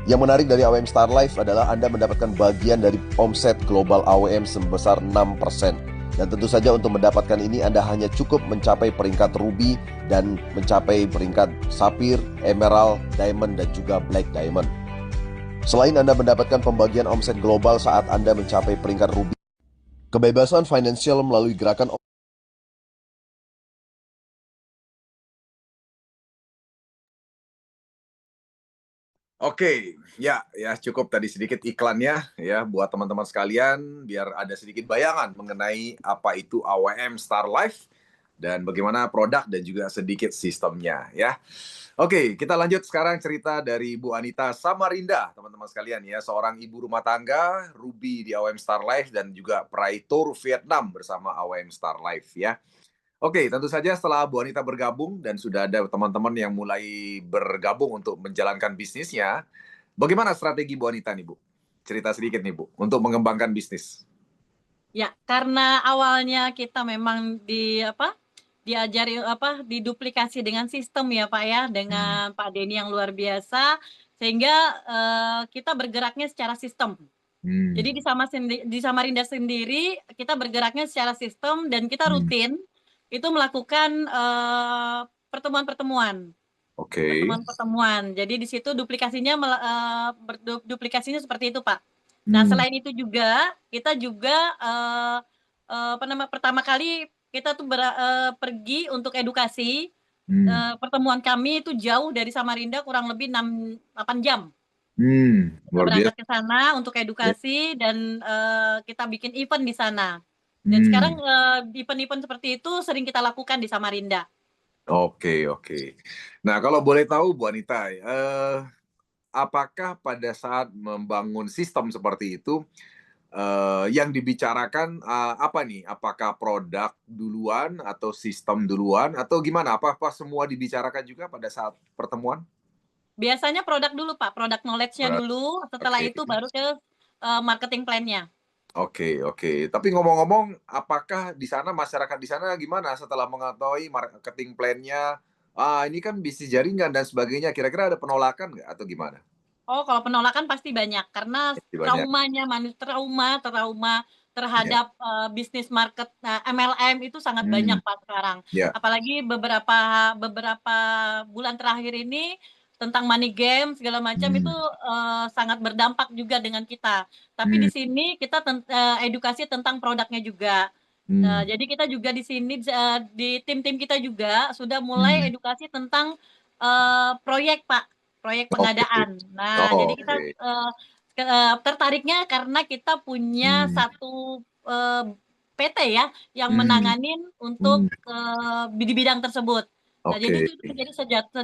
Yang menarik dari AOM Star Life adalah Anda mendapatkan bagian dari omset global AOM sebesar 6%. Dan tentu saja untuk mendapatkan ini Anda hanya cukup mencapai peringkat Ruby dan mencapai peringkat Sapphire, Emerald, Diamond, dan juga Black Diamond. Selain Anda mendapatkan pembagian omset global saat Anda mencapai peringkat Ruby, kebebasan finansial melalui gerakan Oke, ya cukup tadi sedikit iklannya ya buat teman-teman sekalian biar ada sedikit bayangan mengenai apa itu AWM Star Life dan bagaimana produk dan juga sedikit sistemnya ya. Oke, kita lanjut sekarang cerita dari Bu Anita Samarinda, teman-teman sekalian ya, seorang ibu rumah tangga, Ruby di AWM Star Life dan juga peraih Tour Vietnam bersama AWM Star Life ya. Oke, tentu saja setelah Bu Anita bergabung dan sudah ada teman-teman yang mulai bergabung untuk menjalankan bisnisnya, bagaimana strategi Bu Anita nih, Bu? Cerita sedikit nih, Bu, untuk mengembangkan bisnis. Ya, karena awalnya kita memang diajari diduplikasi dengan sistem ya Pak ya, dengan Pak Denny yang luar biasa, sehingga kita bergeraknya secara sistem. Jadi di Samarinda sendiri kita bergeraknya secara sistem dan kita rutin itu melakukan pertemuan-pertemuan. Oke. Pertemuan-pertemuan. Jadi di situ duplikasinya duplikasinya seperti itu, Pak. Nah, selain itu juga kita juga pertama kali kita tuh pergi untuk edukasi. Hmm. Pertemuan kami itu jauh dari Samarinda, kurang lebih 6-8 jam. Kita Luar berangkat biasa. ke sana untuk Ya. edukasi dan kita bikin event di sana. Dan Hmm. sekarang event-event seperti itu sering kita lakukan di Samarinda. Oke, oke. Nah, kalau boleh tahu Bu Anita, apakah pada saat membangun sistem seperti itu, yang dibicarakan apa nih? Apakah produk duluan atau sistem duluan atau gimana? Apa semua dibicarakan juga pada saat pertemuan? Biasanya produk dulu Pak, produk knowledge-nya dulu, setelah Oke, itu baru ke marketing plan-nya. oke, oke. Tapi ngomong-ngomong, apakah di sana masyarakat di sana gimana setelah mengetahui marketing plan-nya? Ini kan bisnis jaringan dan sebagainya. Kira-kira ada penolakan nggak atau gimana? Oh, kalau penolakan pasti banyak karena Pasti banyak. traumanya trauma Ya. terhadap bisnis market MLM itu sangat banyak Hmm. Pak sekarang. Ya. Apalagi beberapa bulan terakhir ini tentang money game segala macam itu Hmm. sangat berdampak juga dengan kita. Tapi Hmm. di sini kita edukasi tentang produknya juga. Hmm. Jadi kita juga di sini di tim-tim kita juga sudah mulai Hmm. edukasi tentang proyek Pak, proyek Oke. pengadaan. Nah, jadi Oh, kita oke. tertariknya karena kita punya Hmm. satu PT ya yang Hmm. menanganin Hmm. untuk di bidang tersebut. Nah, jadi Oke. itu menjadi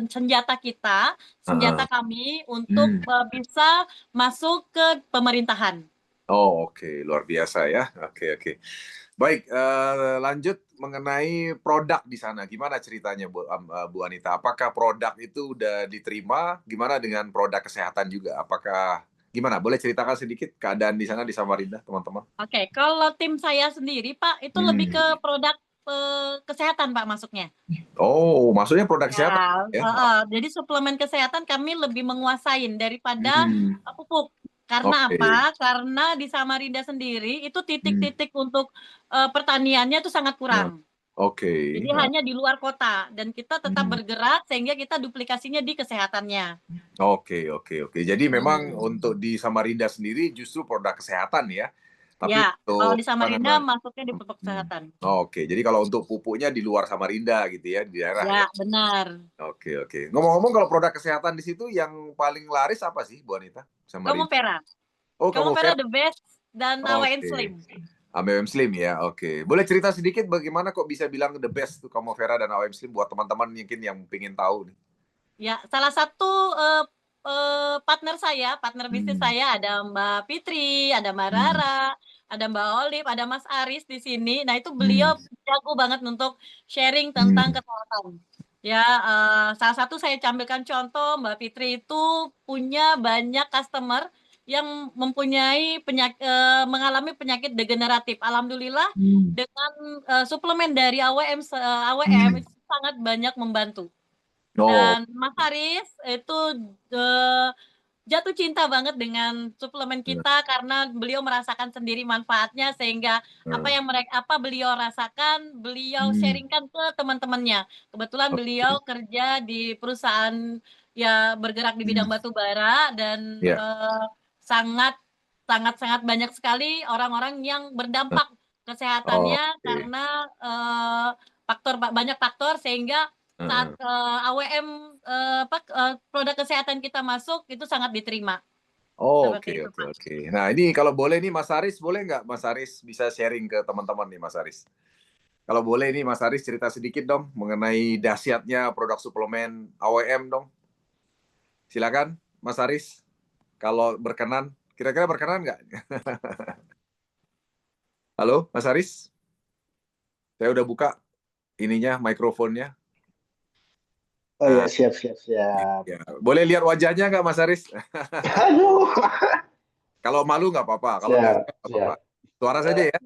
senjata kita, Heeh. senjata kami untuk Hmm. bisa masuk ke pemerintahan. Oh, oke. Luar biasa ya. Oke, oke. Baik, lanjut mengenai produk di sana. Gimana ceritanya, Bu Anita? Apakah produk itu udah diterima? Gimana dengan produk kesehatan juga? Apakah gimana? Boleh ceritakan sedikit keadaan di sana di Samarinda, teman-teman? Oke, kalau tim saya sendiri, Pak, itu lebih ke Hmm. produk kesehatan, Pak, masuknya. Oh, maksudnya produk kesehatan Ya, ya? jadi suplemen kesehatan kami lebih menguasain daripada Hmm. pupuk. Karena Oke. apa? Karena di Samarinda sendiri itu Hmm. titik-titik untuk pertaniannya itu sangat Nah, kurang. oke. Jadi hanya di luar kota dan kita tetap Hmm. bergerak sehingga kita duplikasinya di kesehatannya. Oke, oke, oke. Jadi memang Hmm. untuk di Samarinda sendiri justru produk kesehatan ya. Tapi Ya, kalau di untuk apa Samarinda namanya? masuknya di pupuk kesehatan. Oke, jadi kalau untuk pupuknya di luar Samarinda gitu ya, di daerah ya. Ya, benar. Oke, oke. Ngomong-ngomong kalau produk kesehatan di situ yang paling laris apa sih, Bu Anita? Kamu Samarinda. Vera. Oh, Kamu kamu Vera fair. the best dan AWN Oke. Slim. AWM Slim ya, oke. Boleh cerita sedikit bagaimana kok bisa bilang the best tuh kamu Vera dan AWM Slim buat teman-teman mungkin yang pengen tahu nih. Ya, salah satu partner bisnis Hmm. saya ada Mbak Fitri, ada Mbak Hmm. Rara, ada Mbak Olive, ada Mas Aris di sini. Nah, itu Hmm. beliau jago banget untuk sharing tentang Hmm. kesehatan. Ya, salah satu saya ambilkan contoh, Mbak Fitri itu punya banyak customer yang mempunyai mengalami penyakit degeneratif. Alhamdulillah Hmm. dengan suplemen dari AWM Hmm. itu sangat banyak membantu. Oh, Dan Mas Haris itu eee, jatuh cinta banget dengan suplemen nah, kita karena beliau merasakan sendiri manfaatnya sehingga nah. apa beliau rasakan, beliau Hmm. sharing-kan ke teman-temannya. Kebetulan Oke. beliau kerja di perusahaan ya bergerak di bidang Hmm. batu bara dan Ya. sangat sangat sangat banyak sekali orang-orang yang Nah, berdampak kesehatannya oke. karena banyak faktor sehingga saat Heeh. AWM produk kesehatan kita masuk itu sangat diterima, Oke, seperti itu, oke, Pak. oke. Nah, ini kalau boleh nih Mas Haris, boleh nggak Mas Haris bisa sharing ke teman-teman nih Mas Haris? Kalau boleh nih Mas Haris cerita sedikit dong mengenai dahsyatnya produk suplemen AWM dong. Silakan Mas Haris, kalau berkenan. Kira-kira berkenan nggak? Halo Mas Haris, saya udah buka ininya, mikrofonnya. Oh ya, Nah, siap, siap, siap. ya. Boleh lihat wajahnya nggak Mas Haris? Aduh, Kalau malu nggak apa-apa, kalau nggak siap, suka nggak apa-apa. siap. Suara saja ya.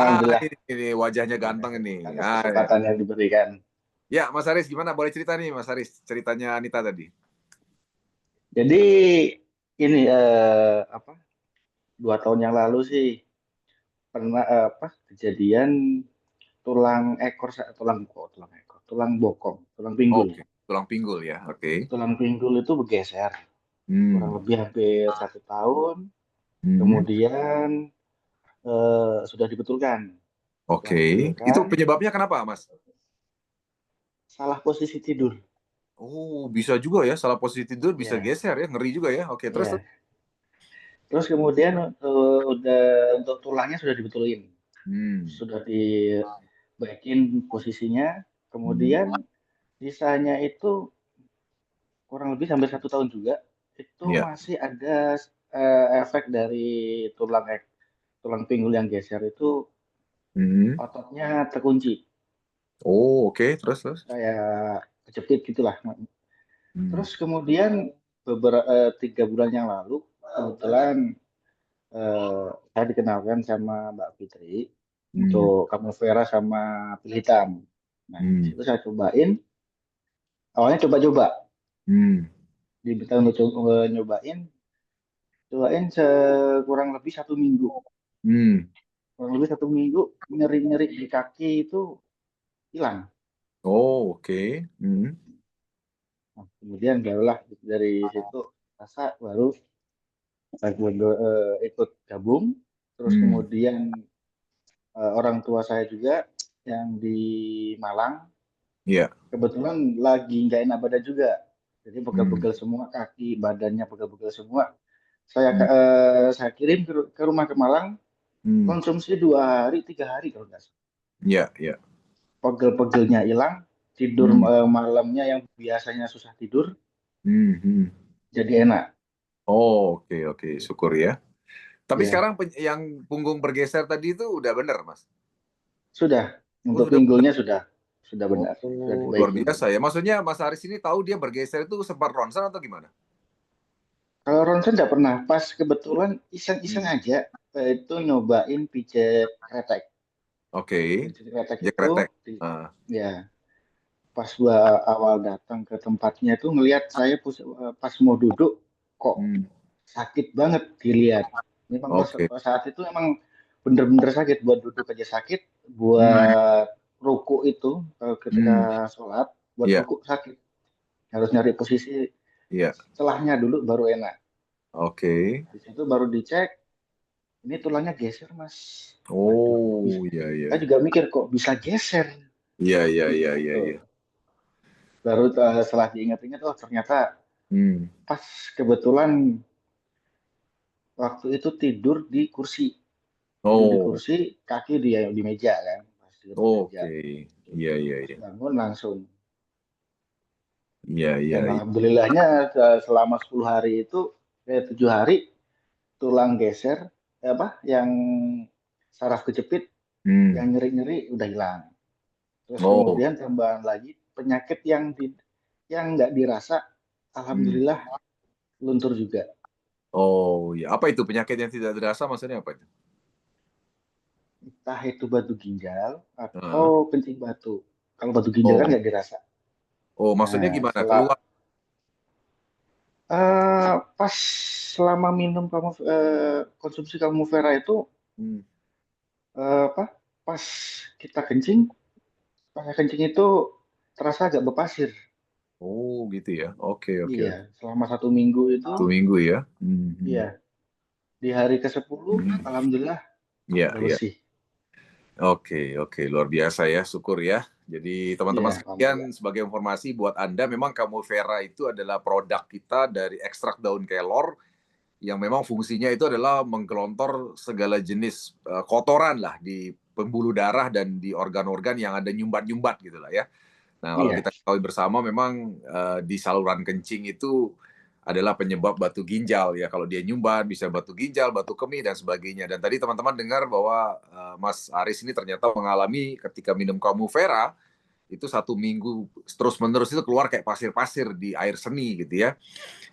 Alhamdulillah, Ini wajahnya terima ganteng kasih ini. atas Ya. kesempatan yang diberikan. Ya, Mas Haris gimana? Boleh cerita nih, Mas Haris, ceritanya Anita tadi. Jadi ini apa? 2 tahun yang lalu sih pernah kejadian tulang bokong, tulang pinggul. Oke, tulang pinggul ya. Oke. Tulang pinggul itu bergeser, kurang Hmm. lebih hampir 1 tahun. Hmm. Kemudian sudah dibetulkan. Oke. Itu penyebabnya kenapa, Mas? Salah posisi tidur. Oh, bisa juga ya, salah posisi tidur bisa Ya, geser ya, ngeri juga ya. Oke, terus? ya. Terus kemudian udah untuk tulangnya sudah dibetulin, sudah dibaikin posisinya. Kemudian sisanya itu kurang lebih sampai 1 tahun juga, itu Ya. masih ada efek dari tulang pinggul yang geser itu, ototnya terkunci. Oh, oke. Terus? Kayak kejepit gitulah. Hmm. Terus kemudian 3 bulan yang lalu, kebetulan saya dikenalkan sama Mbak Fitri untuk Kamu Vera sama Pil Hitam. Nah, di situ saya cobain. Awalnya coba-coba. Diminta untuk nyobain kurang lebih 1 minggu. Kurang lebih 1 minggu, nyeri-nyeri di kaki itu hilang. Oh, oke. Nah, kemudian barulah dari situ rasa baru saya ikut gabung. Terus kemudian orang tua saya juga yang di Malang, kebetulan lagi nggak enak badan juga, jadi pegel-pegel semua kaki, badannya pegel-pegel semua. Saya kirim ke rumah ke Malang, konsumsi 2 hari 3 hari kalau nggak salah. Iya. Pegel-pegelnya hilang, tidur malamnya yang biasanya susah tidur, jadi enak. Oh, oke. Syukur ya. Tapi Ya, sekarang yang punggung bergeser tadi itu udah benar, Mas? sudah. Oh, Untuk sudah. pinggulnya sudah benar, sudah Oh, luar dibaiki. biasa ya. Maksudnya Mas Aris ini tahu dia bergeser itu sempat ronsen atau gimana? Kalau ronsen nggak pernah, pas kebetulan iseng-iseng aja itu nyobain pijat kretek. Oke. Pijat kretek Dia itu, kretek. ya pas gua awal datang ke tempatnya itu ngelihat saya pas mau duduk kok sakit banget dilihat. Memang pas Oke. saat itu emang bener-bener sakit, buat duduk aja sakit, buat ruku itu ketika sholat, buat Iya. ruku sakit. Harus nyari posisi Iya. celahnya dulu baru enak. Oke. Di situ baru dicek, ini tulangnya geser, Mas. Waduh, kok bisa? Oh, iya. Saya juga mikir kok bisa geser. Iya. Gitu. Baru setelah diingat-ingat, oh ternyata pas kebetulan waktu itu tidur di kursi. Tidur di Oh, kursi, kaki di meja kan. Pas tidur di meja. oke. Iya. Pas bangun langsung. Iya. Dan alhamdulillahnya selama 10 hari itu, 7 hari, tulang geser, yang saraf kejepit, yang nyeri-nyeri udah hilang. Terus Oh. kemudian tambahan lagi penyakit yang nggak dirasa, alhamdulillah luntur juga. Oh, ya. Apa itu penyakit yang tidak dirasa, maksudnya apa itu? Entah itu batu ginjal atau kencing batu. Kalau batu ginjal kan Oh. nggak dirasa. Oh, maksudnya Nah, gimana? Keluar? pas selama minum konsumsi Kamu Vera itu, pas kita kencing, itu terasa agak berpasir. Oh, gitu ya. Oke. Iya, selama 1 minggu itu, 1 minggu ya. iya. Di hari ke-10, alhamdulillah Iya. udah bersih. Oke. Luar biasa ya, syukur ya. Jadi teman-teman Iya, sekalian, alhamdulillah. sebagai informasi buat Anda, memang Kamu Vera itu adalah produk kita dari ekstrak daun kelor yang memang fungsinya itu adalah menggelontor segala jenis kotoran lah di pembuluh darah dan di organ-organ yang ada nyumbat-nyumbat gitu lah ya. Nah, kalau kita ketahui bersama memang di saluran kencing itu adalah penyebab batu ginjal ya. Kalau dia nyumbat bisa batu ginjal, batu kemih dan sebagainya. Dan tadi teman-teman dengar bahwa Mas Aris ini ternyata mengalami ketika minum Kamu Vera itu 1 minggu terus-menerus itu keluar kayak pasir-pasir di air seni gitu ya.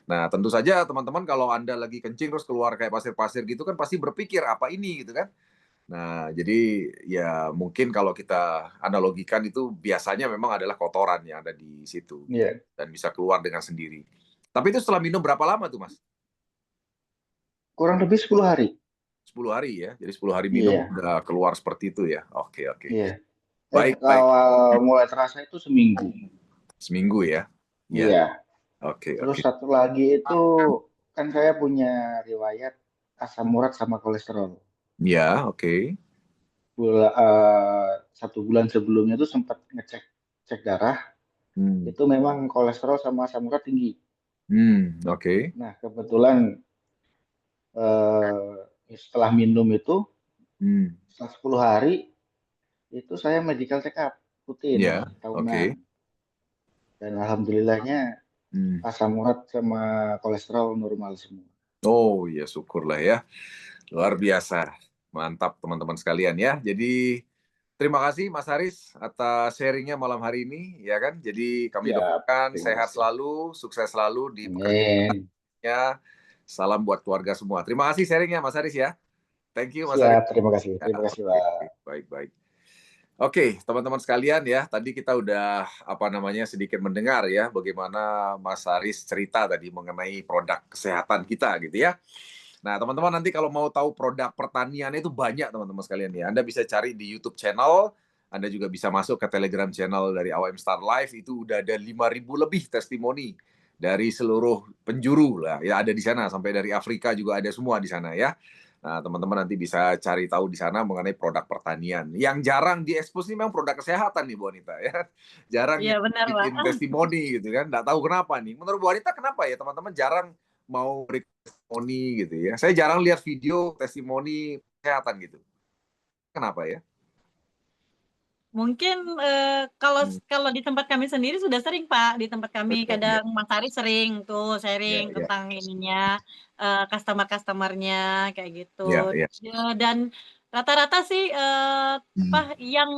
Nah, tentu saja teman-teman kalau Anda lagi kencing terus keluar kayak pasir-pasir gitu kan pasti berpikir apa ini gitu kan. Nah, jadi ya mungkin kalau kita analogikan itu biasanya memang adalah kotoran yang ada di situ gitu. Iya. Dan bisa keluar dengan sendiri. Tapi itu setelah minum berapa lama tuh, Mas? Kurang lebih 10 hari. 10 hari ya. Jadi 10 hari minum udah keluar seperti itu ya. Oke. Iya. Baik. Awal mulai terasa itu seminggu. Seminggu ya. Iya. Oke. Terus satu lagi itu kan saya punya riwayat asam urat sama kolesterol. Ya, oke. 1 bulan sebelumnya tuh sempat cek darah, Hmm. itu memang kolesterol sama asam urat tinggi. Oke. Nah, kebetulan setelah minum itu, Hmm. setelah 10 hari, itu saya medical check up rutin Ya, oke. tahunan. Dan alhamdulillahnya Hmm. asam urat sama kolesterol normal semua. Oh ya, syukurlah ya. Luar biasa. Mantap teman-teman sekalian ya. Jadi terima kasih Mas Haris atas sharingnya malam hari ini ya kan. Jadi kami Siap, doakan terima sehat kasih. selalu, sukses selalu di Amin. pekerjaannya. Salam buat keluarga semua. Terima kasih sharingnya Mas Haris ya. Thank you Mas Haris. Siap, terima kasih. Ya, Terima kasih, oke, Pak. baik-baik. Oke, teman-teman sekalian ya, tadi kita udah sedikit mendengar ya bagaimana Mas Haris cerita tadi mengenai produk kesehatan kita gitu ya. Nah, teman-teman nanti kalau mau tahu produk pertanian itu banyak teman-teman sekalian ya. Anda bisa cari di YouTube channel, Anda juga bisa masuk ke Telegram channel dari AWM Star Life, itu udah ada 5.000 lebih testimoni dari seluruh penjuru lah. Ya ada di sana, sampai dari Afrika juga ada semua di sana ya. Nah, teman-teman nanti bisa cari tahu di sana mengenai produk pertanian. Yang jarang diekspos ini memang produk kesehatan nih Bu Anita ya. Jarang Iya yang benar, Pak. bikin testimoni gitu kan. Nggak tahu kenapa nih. Menurut Bu Anita kenapa ya teman-teman jarang mau beri testimoni gitu ya. Saya jarang lihat video testimoni kesehatan gitu. Kenapa ya? Mungkin kalau Hmm, kalau di tempat kami sendiri sudah sering Pak, di tempat kami ya, kadang Mas Ari sering tuh ya, sharing ya, tentang ininya, customer-customer-nya kayak ya, gitu. ya. Dan rata-rata sih, Hmm, yang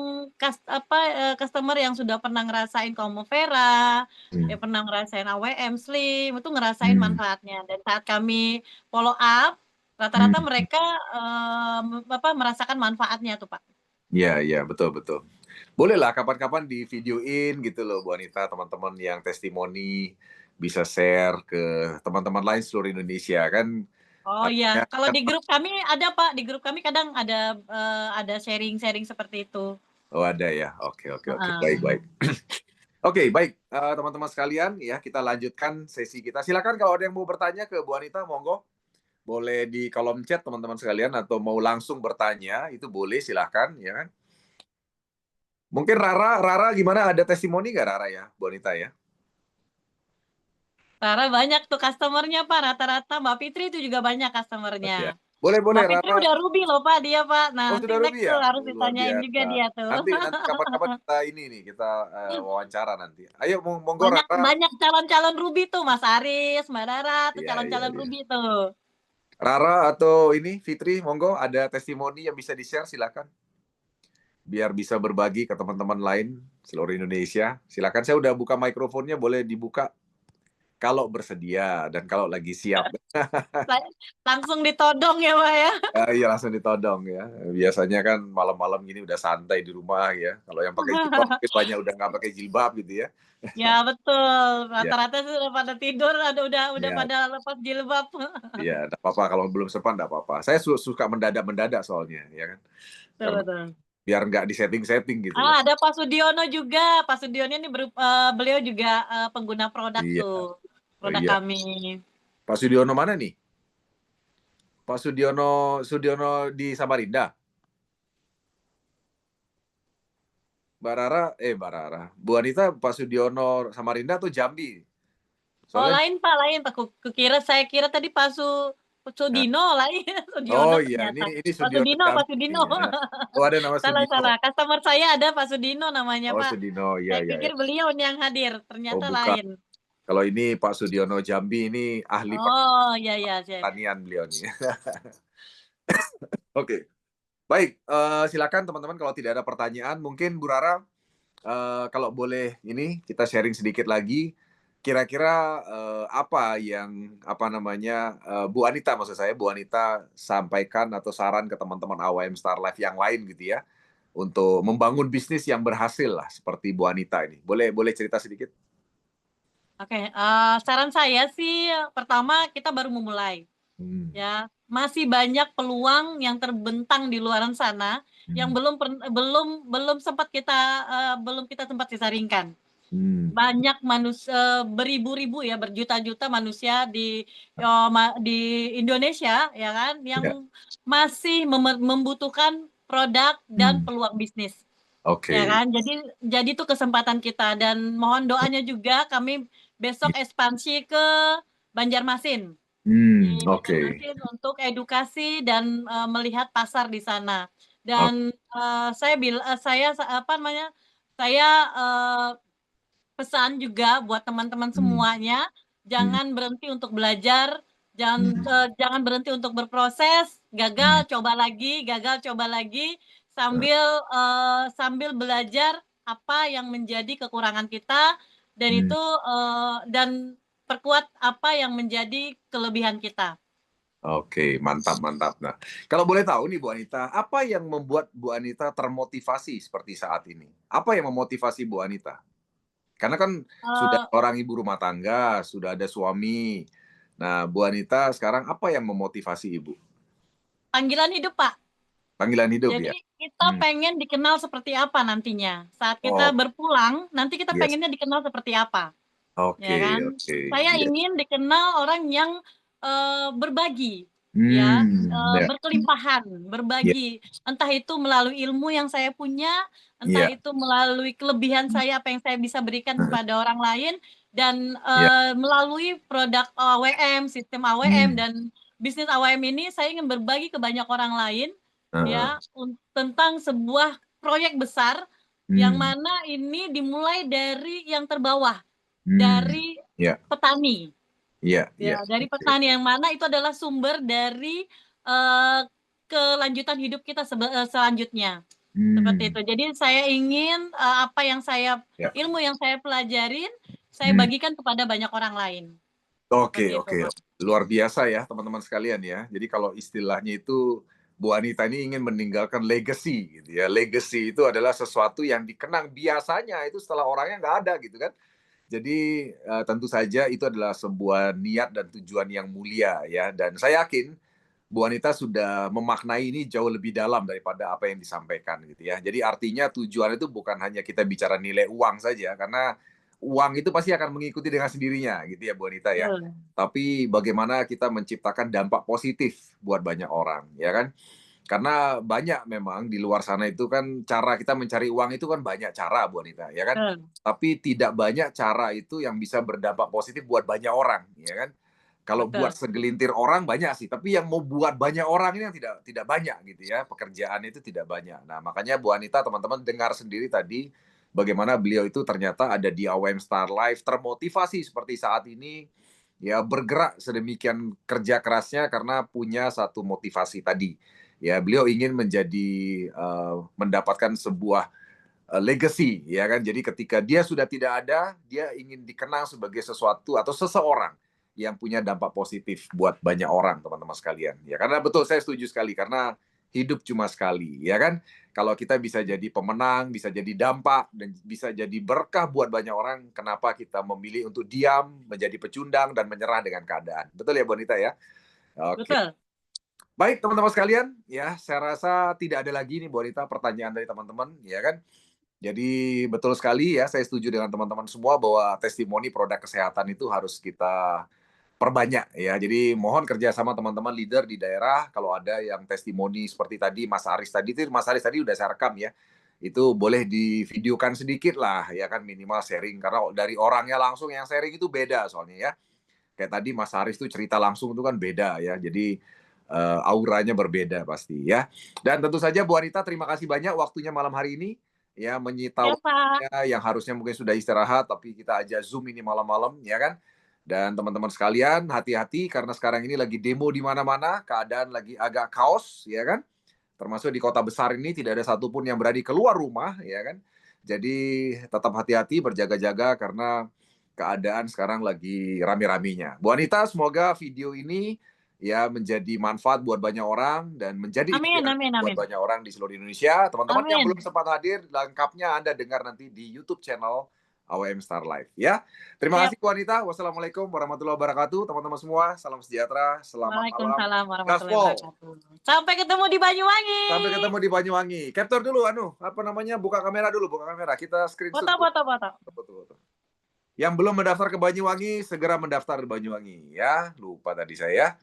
customer yang sudah pernah ngerasain Combo Vera, hmm, yang pernah ngerasain AWM Slim, itu ngerasain hmm, manfaatnya. Dan saat kami follow up, rata-rata hmm. mereka, merasakan manfaatnya tuh Pak. Ya, ya, betul, betul. Bolehlah kapan-kapan di videoin gitu loh Bu Anita, teman-teman yang testimoni bisa share ke teman-teman lain seluruh Indonesia kan. Oh Artinya iya, kalau kan, di grup kami ada Pak, di grup kami kadang ada sharing-sharing seperti itu. oh ada ya. Oke, oke, oke. Baik, Heeh. baik. Oke, baik. Teman-teman sekalian ya, kita lanjutkan sesi kita. Silakan kalau ada yang mau bertanya ke Bu Anita, monggo. Boleh di kolom chat teman-teman sekalian atau mau langsung bertanya, itu boleh silahkan ya kan. Mungkin Rara gimana? Ada testimoni nggak Rara ya, Bu Anita ya? Rara banyak tuh customer-nya Pak, rata-rata Mbak Fitri itu juga banyak Ya. customer-nya. Boleh, boleh Mbak Fitri Rara. udah ruby loh Pak, dia Pak. Oh Nanti sudah next Ruby tuh ya? harus Oh, luar ditanyain juga biasa. dia tuh. Nanti kapan-kapan kita ini nih kita wawancara nanti. Ayo monggo Banyak Rara. banyak calon-calon ruby tuh Mas Aris, Mbak Rara tuh Iya, iya, calon-calon iya. ruby tuh. Rara atau ini Fitri, monggo ada testimoni yang bisa di-share silakan. Biar bisa berbagi ke teman-teman lain seluruh Indonesia. Silakan, saya udah buka mikrofonnya, boleh dibuka kalau bersedia dan kalau lagi siap. Langsung ditodong ya Pak ya. Iya langsung ditodong ya. Biasanya kan malam-malam gini udah santai di rumah ya. Kalau yang pakai jilbab mungkin banyak udah nggak pakai jilbab gitu ya. Ya betul, Ya, rata-rata sih udah pada tidur, udah ya, pada lepas jilbab. ya, enggak apa-apa kalau belum sempat enggak apa-apa. Saya suka mendadak-mendadak soalnya, ya kan. Betul Karena betul. biar nggak disetting-setting gitu loh. Ada Pak Sudiono juga, Pak Sudiono ini beliau juga, pengguna produk Iya, tuh, oh produk iya. kami. Pak Sudiono mana nih? Pak Sudiono di Samarinda. Mbak Rara. Bu Anita, Pak Sudiono Samarinda atau Jambi? Oh Soalnya, lain Pak, lain Pak, saya kira tadi nah, Sudino lain, oh Sudiono iya, ternyata. ini Sudiono Pak Jambi Sudino. nih ya. Oh ada nama Salah Sudino. salah, customer saya ada Pak Sudino namanya Oh Pak. Sudino, iya Saya iya ya. pikir beliau nih yang hadir, Oh ternyata bukan. lain. Kalau ini Pak Sudiono Jambi ini ahli Oh, iya iya, siap. pertanian beliau nih. Oke, baik. Silakan teman-teman kalau tidak ada pertanyaan, mungkin Bu Rara kalau boleh ini kita sharing sedikit lagi. Kira-kira apa yang Bu Anita maksud saya Bu Anita sampaikan atau saran ke teman-teman AWM Star Life yang lain gitu ya untuk membangun bisnis yang berhasil lah seperti Bu Anita ini. Boleh cerita sedikit? Oke, saran saya sih pertama kita baru memulai, Hmm. ya. Masih banyak peluang yang terbentang di luaran sana yang Hmm. belum sempat kita saringkan. Banyak manusia, beribu-ribu ya, berjuta-juta manusia di Indonesia ya kan, Ya. yang masih membutuhkan produk dan peluang bisnis. Oke. Ya kan, jadi itu kesempatan kita, dan mohon doanya juga kami besok ekspansi ke Banjarmasin. Di Oke. Banjarmasin untuk edukasi dan melihat pasar di sana. Oke. Dan saya apa namanya? Saya pesan juga buat teman-teman semuanya, jangan berhenti untuk belajar, jangan berhenti untuk berproses, gagal coba lagi sambil belajar apa yang menjadi kekurangan kita, dan itu dan perkuat apa yang menjadi kelebihan kita. Oke, mantap, mantap. Nah, kalau boleh tahu nih Bu Anita, apa yang membuat Bu Anita termotivasi seperti saat ini? Apa yang memotivasi Bu Anita? Karena kan sudah Eh, orang ibu rumah tangga, sudah ada suami. Nah, Bu Anita sekarang apa yang memotivasi Ibu? Panggilan hidup, Pak. Panggilan hidup ya? Jadi kita pengen dikenal seperti apa nantinya. Saat kita Oh, berpulang, nanti kita yes. pengennya dikenal seperti apa. Ya Oke, kan? oke. Saya Yes. ingin dikenal orang yang berbagi, ya, Ya, berkelimpahan, ya, berbagi. Entah itu melalui ilmu yang saya punya, entah ya, itu melalui kelebihan saya, apa yang saya bisa berikan kepada orang lain, dan ya. melalui produk AWM, sistem AWM, dan bisnis AWM ini saya ingin berbagi ke banyak orang lain, ya, tentang sebuah proyek besar yang mana ini dimulai dari yang terbawah, dari Ya, petani. ya, Ya, ya. dari Oke. petani yang mana itu adalah sumber dari kelanjutan hidup kita selanjutnya. Seperti itu. Jadi saya ingin Ya. ilmu yang saya pelajarin, saya bagikan kepada banyak orang lain. Oke, Seperti itu, oke. Pak. Luar biasa ya, teman-teman sekalian ya. Jadi kalau istilahnya itu Bu Anita ini ingin meninggalkan legacy gitu ya. Legacy itu adalah sesuatu yang dikenang biasanya itu setelah orangnya nggak ada gitu kan. Jadi tentu saja itu adalah sebuah niat dan tujuan yang mulia ya. Dan saya yakin Bu Anita sudah memaknai ini jauh lebih dalam daripada apa yang disampaikan gitu ya. Jadi artinya tujuan itu bukan hanya kita bicara nilai uang saja, karena uang itu pasti akan mengikuti dengan sendirinya gitu ya Bu Anita ya. Betul. Tapi bagaimana kita menciptakan dampak positif buat banyak orang ya kan. Karena banyak memang di luar sana itu kan cara kita mencari uang itu kan banyak cara Bu Anita ya kan. Betul. Tapi tidak banyak cara itu yang bisa berdampak positif buat banyak orang ya kan. Kalau buat Betul. segelintir orang banyak sih, tapi yang mau buat banyak orang ini yang tidak banyak gitu ya, pekerjaan itu tidak banyak. Nah, makanya Bu Anita teman-teman dengar sendiri tadi bagaimana beliau itu ternyata ada di AWM Star Life, termotivasi seperti saat ini, ya bergerak sedemikian kerja kerasnya karena punya satu motivasi tadi. Ya, beliau ingin mendapatkan sebuah legacy ya kan. Jadi ketika dia sudah tidak ada, dia ingin dikenang sebagai sesuatu atau seseorang yang punya dampak positif buat banyak orang, teman-teman sekalian. Ya karena betul saya setuju sekali karena hidup cuma sekali, ya kan? Kalau kita bisa jadi pemenang, bisa jadi dampak dan bisa jadi berkah buat banyak orang, kenapa kita memilih untuk diam, menjadi pecundang dan menyerah dengan keadaan? Betul ya, Bonita ya? Oke. Betul. Baik, teman-teman sekalian, ya saya rasa tidak ada lagi nih Bonita pertanyaan dari teman-teman, ya kan? Jadi betul sekali ya, saya setuju dengan teman-teman semua bahwa testimoni produk kesehatan itu harus kita perbanyak ya. Jadi mohon kerjasama teman-teman leader di daerah. Kalau ada yang testimoni seperti tadi Mas Aris tadi, itu Mas Aris tadi udah saya rekam ya. Itu boleh divideokan sedikit lah ya kan, minimal sharing. Karena dari orangnya langsung yang sharing itu beda soalnya ya. Kayak tadi Mas Aris tuh cerita langsung itu kan beda ya. Jadi auranya berbeda pasti ya. Dan tentu saja Bu Anita terima kasih banyak waktunya malam hari ini ya, menyita Ya, Pak. waktunya yang harusnya mungkin sudah istirahat tapi kita aja Zoom ini malam-malam ya kan. Dan teman-teman sekalian hati-hati karena sekarang ini lagi demo di mana-mana, keadaan lagi agak kaos ya kan. Termasuk di kota besar ini tidak ada satupun yang berani keluar rumah ya kan. Jadi tetap hati-hati, berjaga-jaga karena keadaan sekarang lagi rame-ramenya. Bu Anita, semoga video ini ya menjadi manfaat buat banyak orang dan menjadi Amin, inspirasi amin, buat amin. banyak orang di seluruh Indonesia. Teman-teman yang belum Amin. sempat hadir, lengkapnya Anda dengar nanti di YouTube channel AWM Star Life ya. Terima Siap. kasih Bu Anita. Wassalamualaikum warahmatullahi wabarakatuh. Teman-teman semua, salam sejahtera, selamat malam. Waalaikumsalam warahmatullahi Gaspol. wabarakatuh. Sampai ketemu di Banyuwangi. Sampai ketemu di Banyuwangi. Capture dulu apa namanya? Buka kamera dulu, buka kamera. Kita screenshot Foto, dulu. foto, foto. Foto. Yang belum mendaftar ke Banyuwangi, segera mendaftar di Banyuwangi ya. Lupa tadi saya.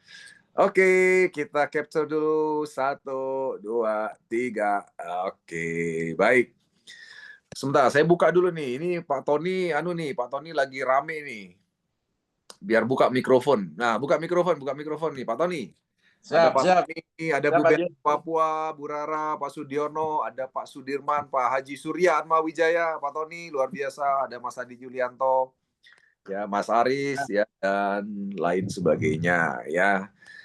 Oke, kita capture dulu. 1, 2, 3. Oke, baik. Sebentar, saya buka dulu nih. Ini Pak Tony, Pak Tony lagi rame nih. Biar buka mikrofon. Nah, buka mikrofon nih, Pak Tony. Ada Pak Tony, ada Bu Ben Papua, Bu Rara, Pak Sudiono, ada Pak Sudirman, Pak Haji Surya Atma Wijaya, Pak Tony luar biasa, ada Mas Adi Julianto, ya Mas Aris, ya dan lain sebagainya, ya.